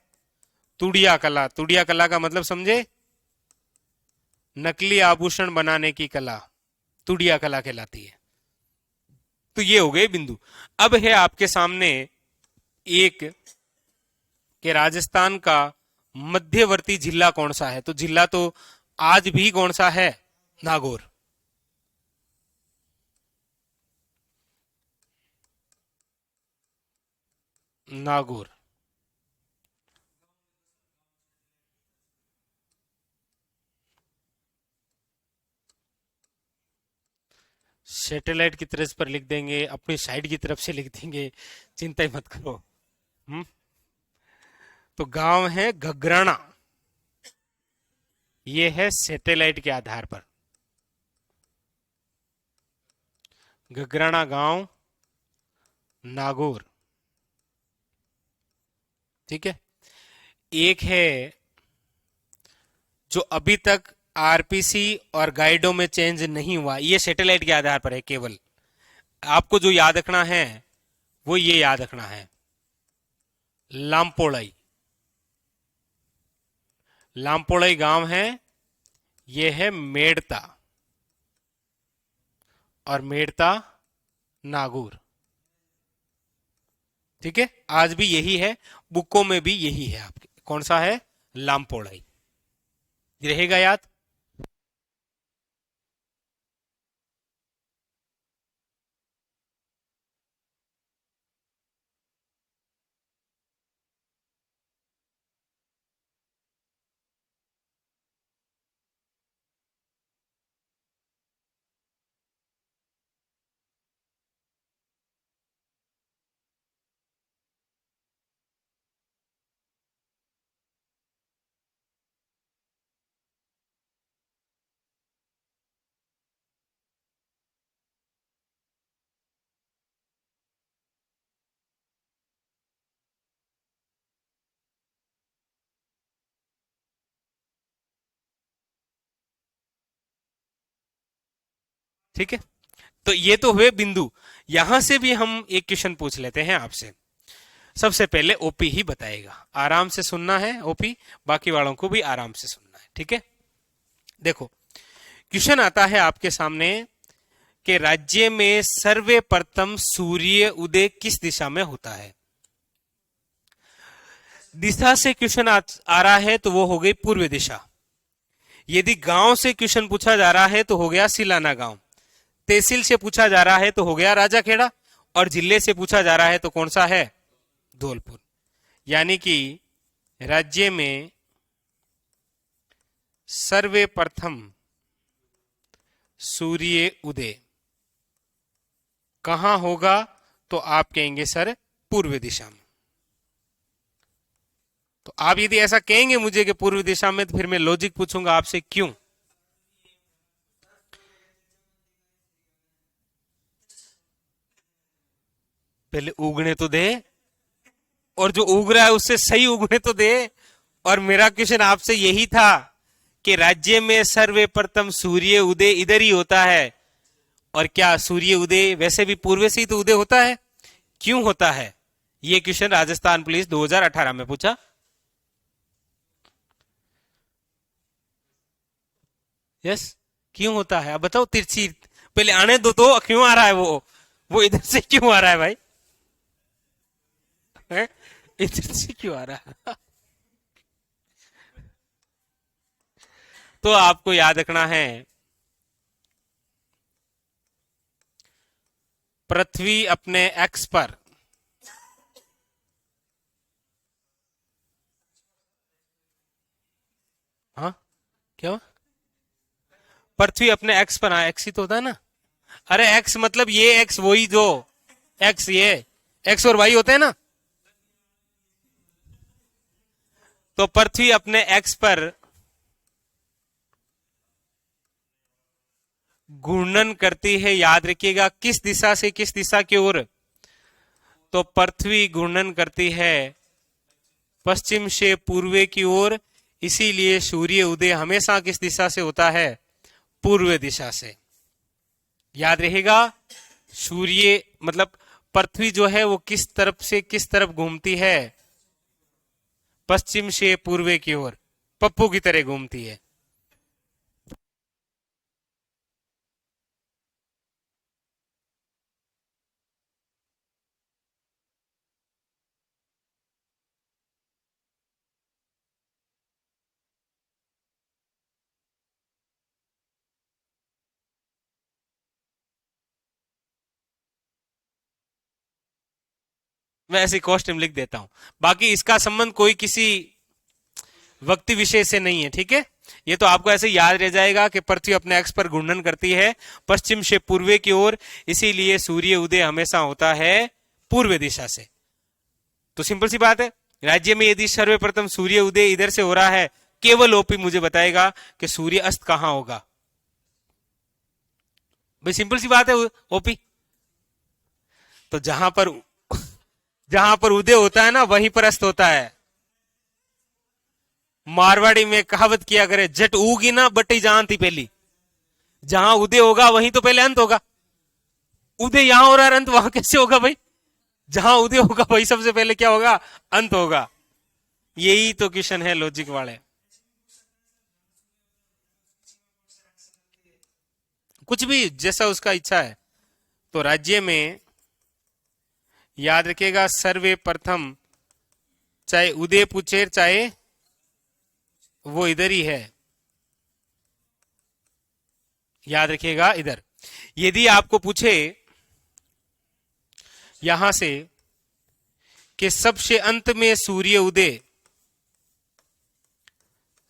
Speaker 1: तुड़िया कला। तुड़िया कला का मतलब समझे, नकली आभूषण बनाने की कला, तुड़िया कला कहलाती है। तो ये हो गए बिंदु। अब है आपके सामने एक कि राजस्थान का मध्यवर्ती जिला कौन सा है, तो जिला तो आज भी कौन सा है, नागौर। नागौर। सैटेलाइट की तरफ पर लिख देंगे, अपनी साइड की तरफ से लिख देंगे, चिंता ही मत करो। तो गांव है घगराना, ये है सैटेलाइट के आधार पर घगराना गांव, नागौर, ठीक है। एक है जो अभी तक आरपीसी और गाइडों में चेंज नहीं हुआ, ये सैटेलाइट के आधार पर है केवल। आपको जो याद रखना है वो ये याद रखना है, लामपोड़ई। लामपोड़ई गांव है, ये है मेड़ता, और मेड़ता नागौर, ठीक है। आज भी यही है, बुकों में भी यही है आपके, कौन सा है, लामपोड़ई, रहेगा याद। ठीक है, तो ये तो हुए बिंदु। यहां से भी हम एक क्वेश्चन पूछ लेते हैं आपसे। सबसे पहले ओपी ही बताएगा, आराम से सुनना है ओपी, बाकी वालों को भी आराम से सुनना है, ठीक है। देखो क्वेश्चन आता है आपके सामने कि राज्य में सर्वप्रथम सूर्य उदय किस दिशा में होता है। दिशा से क्वेश्चन आ रहा है तो वो हो गई पूर्व दिशा। यदि गांव से क्वेश्चन पूछा जा रहा है तो हो गया सिलाना गांव। तहसील से पूछा जा रहा है तो हो गया राजाखेड़ा, और जिले से पूछा जा रहा है तो कौन सा है, धौलपुर। यानी कि राज्य में सर्वप्रथम सूर्य उदय कहां होगा, तो आप कहेंगे सर पूर्व दिशा में। तो आप यदि ऐसा कहेंगे मुझे कि पूर्व दिशा में, तो फिर मैं लॉजिक पूछूंगा आपसे क्यों। पहले उगने तो दे, और जो उग रहा है उससे सही उगने तो दे। और मेरा क्वेश्चन आपसे यही था कि राज्य में सर्वप्रथम सूर्य उदय इधर ही होता है, और क्या सूर्य उदय वैसे भी पूर्व से ही तो उदय होता है, क्यों होता है। यह क्वेश्चन राजस्थान पुलिस 2018 में पूछा। यस, क्यों होता है? अब बताओ तिरछी, पहले आने दो तो, क्यों आ रहा है वो इधर से क्यों आ रहा है भाई? है? इधर से क्यों आ रहा है? तो आपको याद रखना है, पृथ्वी अपने एक्स पर, हाँ क्या हुआ? पृथ्वी अपने एक्स पर, हाँ एक्स ही तो होता है ना। अरे एक्स मतलब ये एक्स, वही जो एक्स, ये एक्स और वाई होते हैं ना। तो पृथ्वी अपने एक्स पर घूर्णन करती है, याद रखिएगा, किस दिशा से किस दिशा की ओर? तो पृथ्वी घूर्णन करती है पश्चिम से पूर्व की ओर, इसीलिए सूर्य उदय हमेशा किस दिशा से होता है? पूर्व दिशा से। याद रहेगा, सूर्य मतलब पृथ्वी जो है वो किस तरफ से किस तरफ घूमती है? पश्चिम से पूर्व की ओर, पप्पू की तरह घूमती है। मैं ऐसी कॉस्ट्यूम लिख देता हूं, बाकी इसका संबंध कोई किसी व्यक्ति विशेष से नहीं है, ठीक है। ये तो आपको ऐसे याद रह जाएगा कि पृथ्वी अपने अक्ष पर घूर्णन करती है पश्चिम से पूर्व की ओर, इसीलिए सूर्य उदय हमेशा होता है पूर्व दिशा से। तो सिंपल सी बात है, राज्य में यदि सर्वप्रथम सूर्य उदय इधर से हो रहा है, केवल ओपी मुझे बताएगा कि सूर्य अस्त कहां होगा। भाई सिंपल सी बात है ओपी। तो जहां पर उदय होता है ना, वहीं पर अस्त होता है। मारवाड़ी में कहावत किया करे, जट उगी ना बटी जहां थी पहली। जहां उदय होगा वहीं तो पहले अंत होगा। उदय यहां हो रहा है, अंत वहां कैसे होगा भाई? जहां उदय होगा वही सबसे पहले क्या होगा? अंत होगा। यही तो क्वेश्चन है लॉजिक वाले। कुछ भी जैसा उसका इच्छा है। तो राज्य में याद रखिएगा, सर्वे प्रथम, चाहे उदय पूछे चाहे वो इधर ही है, याद रखिएगा इधर। यदि आपको पूछे यहां से कि सबसे अंत में सूर्य उदय,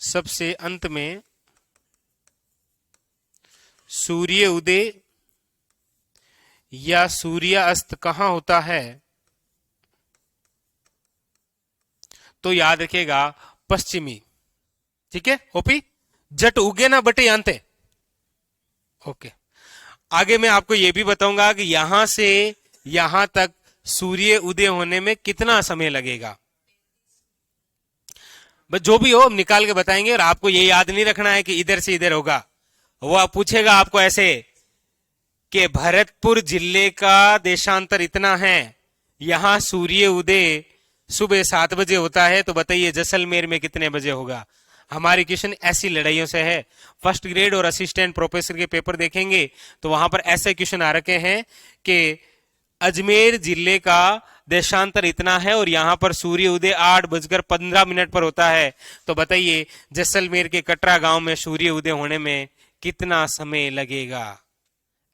Speaker 1: सबसे अंत में सूर्य उदय या सूर्य अस्त कहां होता है, तो याद रखिएगा पश्चिमी। ठीक है ओपी, जट उगे ना बटे अंते। ओके, आगे मैं आपको यह भी बताऊंगा कि यहां से यहां तक सूर्य उदय होने में कितना समय लगेगा। बस जो भी हो हम निकाल के बताएंगे, और आपको ये याद नहीं रखना है कि इधर से इधर होगा। वो आप पूछेगा आपको ऐसे कि भरतपुर जिले का देशांतर इतना है, यहां सूर्य उदय सुबह 7 बजे होता है, तो बताइए जैसलमेर में कितने बजे होगा। हमारी क्वेश्चन ऐसी लड़ाइयों से है। फर्स्ट ग्रेड और असिस्टेंट प्रोफेसर के पेपर देखेंगे तो वहां पर ऐसे क्वेश्चन आ रखे हैं कि अजमेर जिले का देशांतर इतना है और यहां पर सूर्य उदय 8:15 पर होता है, तो बताइए जैसलमेर के कटरा गांव में सूर्य उदय होने में कितना समय लगेगा।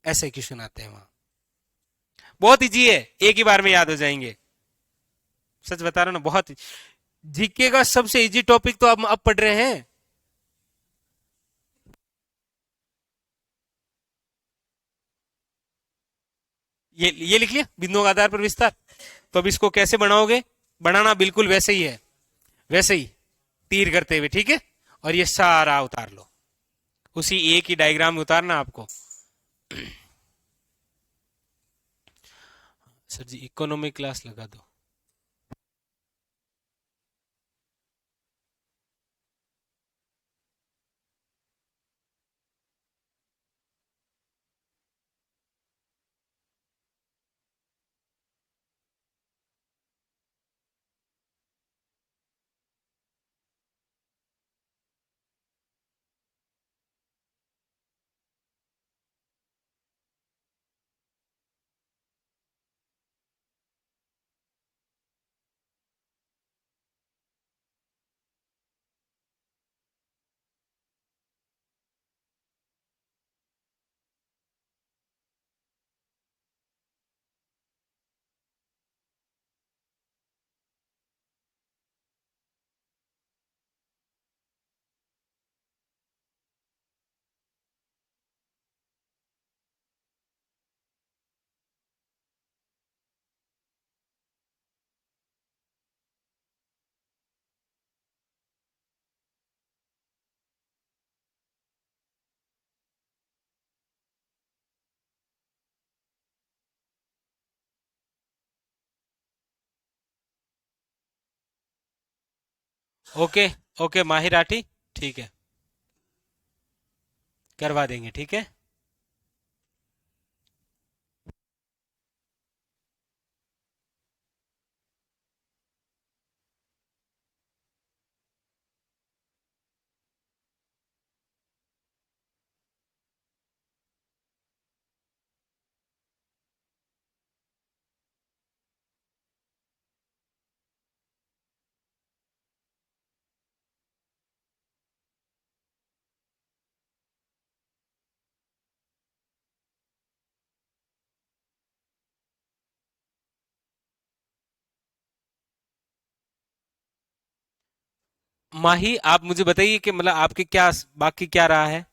Speaker 1: ऐसे क्वेश्चन आते हैं वहां। बहुत इजी है, एक ही बार में याद हो जाएंगे। सच बता रहा हूं ना, बहुत। जीके का सबसे इजी टॉपिक तो अब पढ़ रहे हैं। ये लिख लिया, बिंदुओं के आधार पर विस्तार। तो अब इसको कैसे बनाओगे? बनाना बिल्कुल वैसे ही है, वैसे ही तीर करते हुए, ठीक है। और ये सारा उतार लो, उसी एक ही डायग्राम में उतारना आपको। सर जी इकोनॉमिक क्लास लगा दो। ओके। ओके माहिर राठी, ठीक है, करवा देंगे, ठीक है। माही आप मुझे बताइए कि मतलब आपके क्या बाकी क्या रहा है।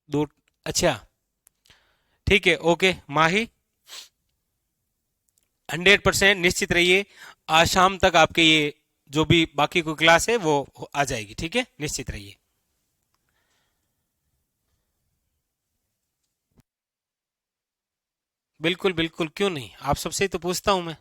Speaker 1: दो, अच्छा, ठीक है, ओके माही, 100% निश्चित रहिए। आज शाम तक आपके ये जो भी बाकी कोई क्लास है वो आ जाएगी, ठीक है, निश्चित रहिए। बिल्कुल बिल्कुल, क्यों नहीं, आप सबसे ही तो पूछता हूं मैं।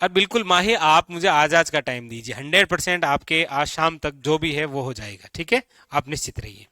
Speaker 1: अब बिल्कुल माही, आप मुझे आज का टाइम दीजिए, 100% आपके आज शाम तक जो भी है वो हो जाएगा, ठीक है, आप निश्चित रहिए।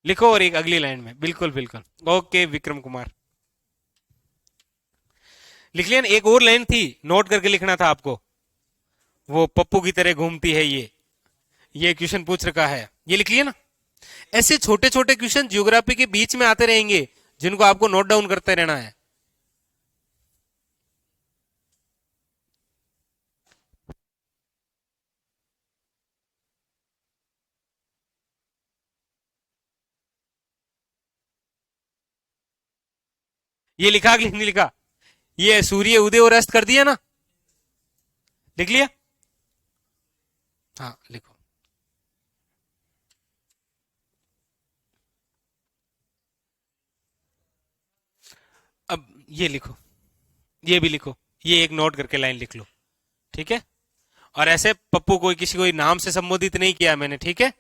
Speaker 1: लिखो और एक अगली लाइन में, बिल्कुल बिल्कुल। ओके विक्रम कुमार, लिख लिया ना? एक और लाइन थी, नोट करके लिखना था आपको। वो पप्पू की तरह घूमती है ये क्वेश्चन पूछ रखा है, ये लिख लिया ना? ऐसे छोटे छोटे क्वेश्चन ज्योग्राफी के बीच में आते रहेंगे, जिनको आपको नोट डाउन करते रहना है। ये लिखा कि नहीं लिखा? ये सूर्य उदय और अस्त कर दिया ना? लिख लिया? हाँ लिखो। अब ये लिखो, ये भी लिखो, ये एक नोट करके लाइन लिख लो, ठीक है? और ऐसे पप्पू कोई किसी को नाम से संबोधित नहीं किया मैंने, ठीक है?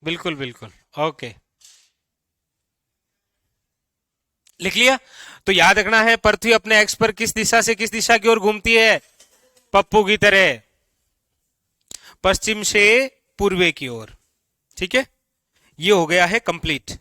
Speaker 1: बिल्कुल बिल्कुल। ओके, लिख लिया? तो याद रखना है, पृथ्वी अपने एक्स पर किस दिशा से किस दिशा की ओर घूमती है? पप्पू की तरह, पश्चिम से पूर्वे की ओर, ठीक है? ये हो गया है कंप्लीट।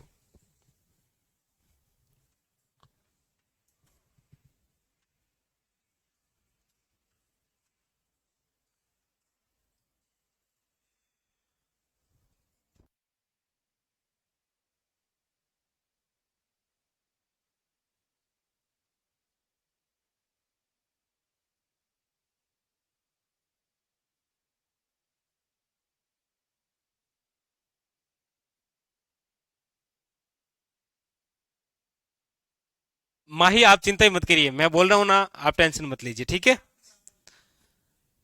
Speaker 1: माही आप चिंता ही मत करिए, मैं बोल रहा हूं ना, आप टेंशन मत लीजिए, ठीक है?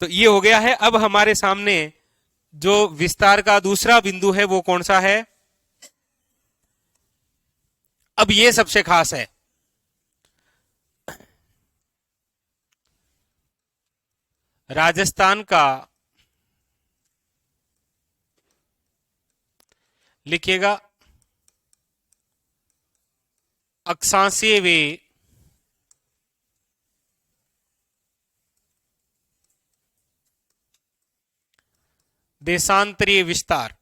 Speaker 1: तो ये हो गया है। अब हमारे सामने जो विस्तार का दूसरा बिंदु है वो कौन सा है? अब ये सबसे खास है। राजस्थान का, लिखिएगा, अक्षांशीय वे देशांतरीय विस्तार।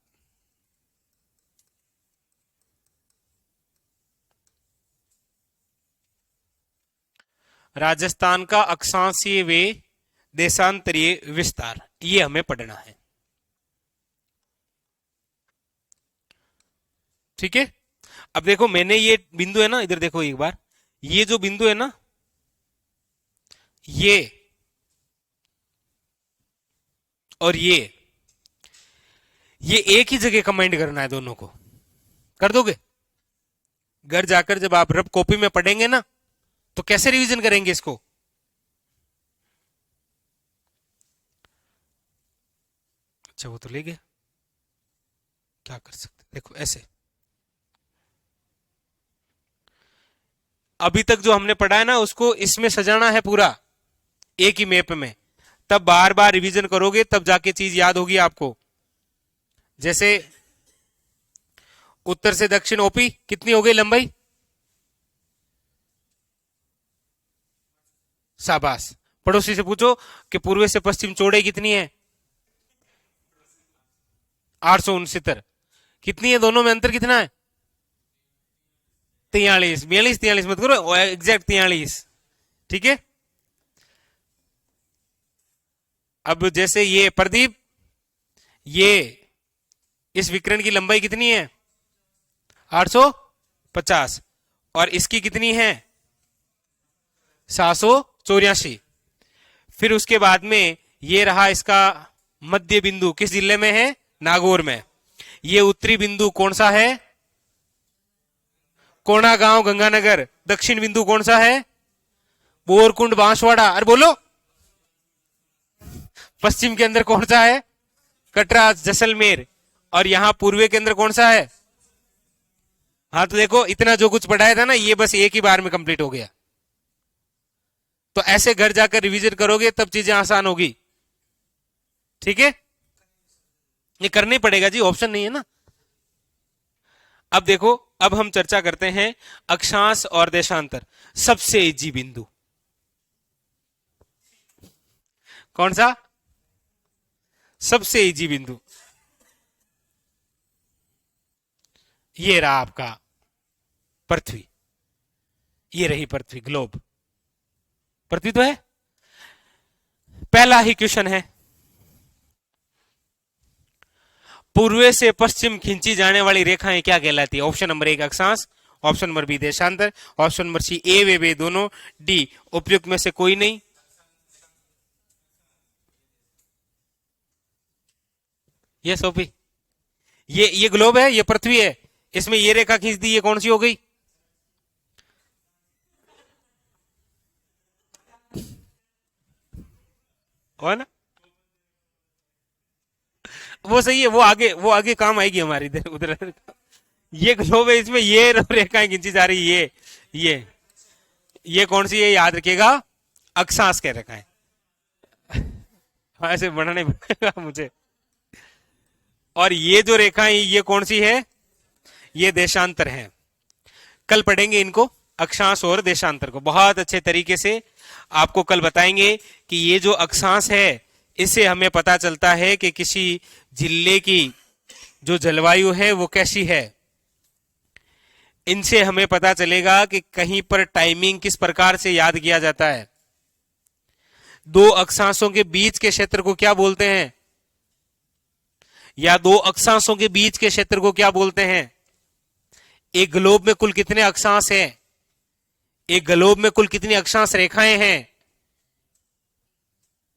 Speaker 1: राजस्थान का अक्षांशीय वे देशांतरीय विस्तार, ये हमें पढ़ना है, ठीक है? अब देखो, मैंने ये बिंदु है ना, इधर देखो एक बार, ये जो बिंदु है ना, ये और ये एक ही जगह कमांड करना है, दोनों को कर दोगे? घर जाकर जब आप रब कॉपी में पढ़ेंगे ना, तो कैसे रिवीजन करेंगे इसको? अच्छा वो तो ले गया, क्या कर सकते, देखो ऐसे। अभी तक जो हमने पढ़ा है ना, उसको इसमें सजाना है पूरा, एक ही मैप में। तब बार बार रिवीजन करोगे, तब जाके चीज याद होगी आपको। जैसे उत्तर से दक्षिण ओपी कितनी हो गई लंबाई? शाबाश। पड़ोसी से पूछो कि पूर्व से पश्चिम चौड़ाई कितनी है? 869। कितनी है दोनों में, अंतर कितना है? 43, 42, 43 मत करो, एग्जैक्ट 43, ठीक है? अब जैसे ये प्रदीप, ये इस विकर्ण की लंबाई कितनी है? 850। और इसकी कितनी है? 784। फिर उसके बाद में ये रहा इसका मध्य बिंदु, किस जिले में है? नागौर में। ये उत्तरी बिंदु कौन सा है? कोणागांव गंगानगर। दक्षिण बिंदु कौन सा है? बोरकुंड बांसवाड़ा। अरे बोलो। पश्चिम के अंदर कौन सा है? कटरा जैसलमेर। और यहां पूर्वी के अंदर कौन सा है? हाँ, तो देखो इतना जो कुछ पढ़ाया था ना, ये बस एक ही बार में कंप्लीट हो गया। तो ऐसे घर जाकर रिवीजन करोगे तब चीजें आसान होगी। ठीक है, ये करनी पड़ेगा जी, ऑप्शन नहीं है ना। अब देखो, अब हम चर्चा करते हैं अक्षांश और देशांतर। सबसे इजी बिंदु कौन सा? सबसे इजी बिंदु ये रहा आपका पृथ्वी। ये रही पृथ्वी, ग्लोब। पृथ्वी तो है। पहला ही क्वेश्चन है, पूर्व से पश्चिम खींची जाने वाली रेखाएं क्या कहलाती है? ऑप्शन नंबर 1 अक्षांश, ऑप्शन नंबर बी देशांतर, ऑप्शन नंबर सी ए वे बे दोनों, डी उपयुक्त में से कोई नहीं। ये सोफी, ये ग्लोब है, ये पृथ्वी है, इसमें ये रेखा खींच दी, ये कौन सी हो गई? हो ना? वो सही है, वो आगे काम आएगी हमारी इधर उधर। ये ग्लोब है, इसमें ये रेखाएं खींची जा रही है। ये कौन सी है याद रखिएगा? अक्षांश कह रखा है। ऐसे बढ़ाने पड़ेगा मुझे। और ये जो रेखाएं ये कौन सी है? ये देशांतर है। कल पढ़ेंगे इनको, अक्षांश और देशांतर को बहुत अच्छे तरीके से आपको कल बताएंगे कि ये जो अक्षांश है इससे हमें पता चलता है कि किसी जिले की जो जलवायु है वो कैसी है। इनसे हमें पता चलेगा कि कहीं पर टाइमिंग किस प्रकार से याद किया जाता है। दो अक्षांशों के बीच के क्षेत्र को क्या बोलते हैं? या दो अक्षांशों के बीच के क्षेत्र को क्या बोलते हैं? एक ग्लोब में कुल कितने अक्षांश हैं? एक ग्लोब में कुल कितनी अक्षांश रेखाएं हैं?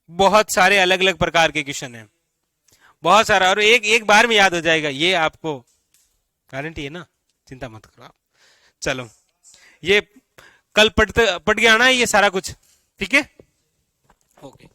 Speaker 1: बहुत सारे अलग अलग प्रकार के क्वेश्चन हैं, बहुत सारा, और एक बार में याद हो जाएगा, ये आपको गारंटी है ना, चिंता मत करो आप। चलो, ये कल पढ़ के आना है ये सारा कुछ, ठीक है? ओके।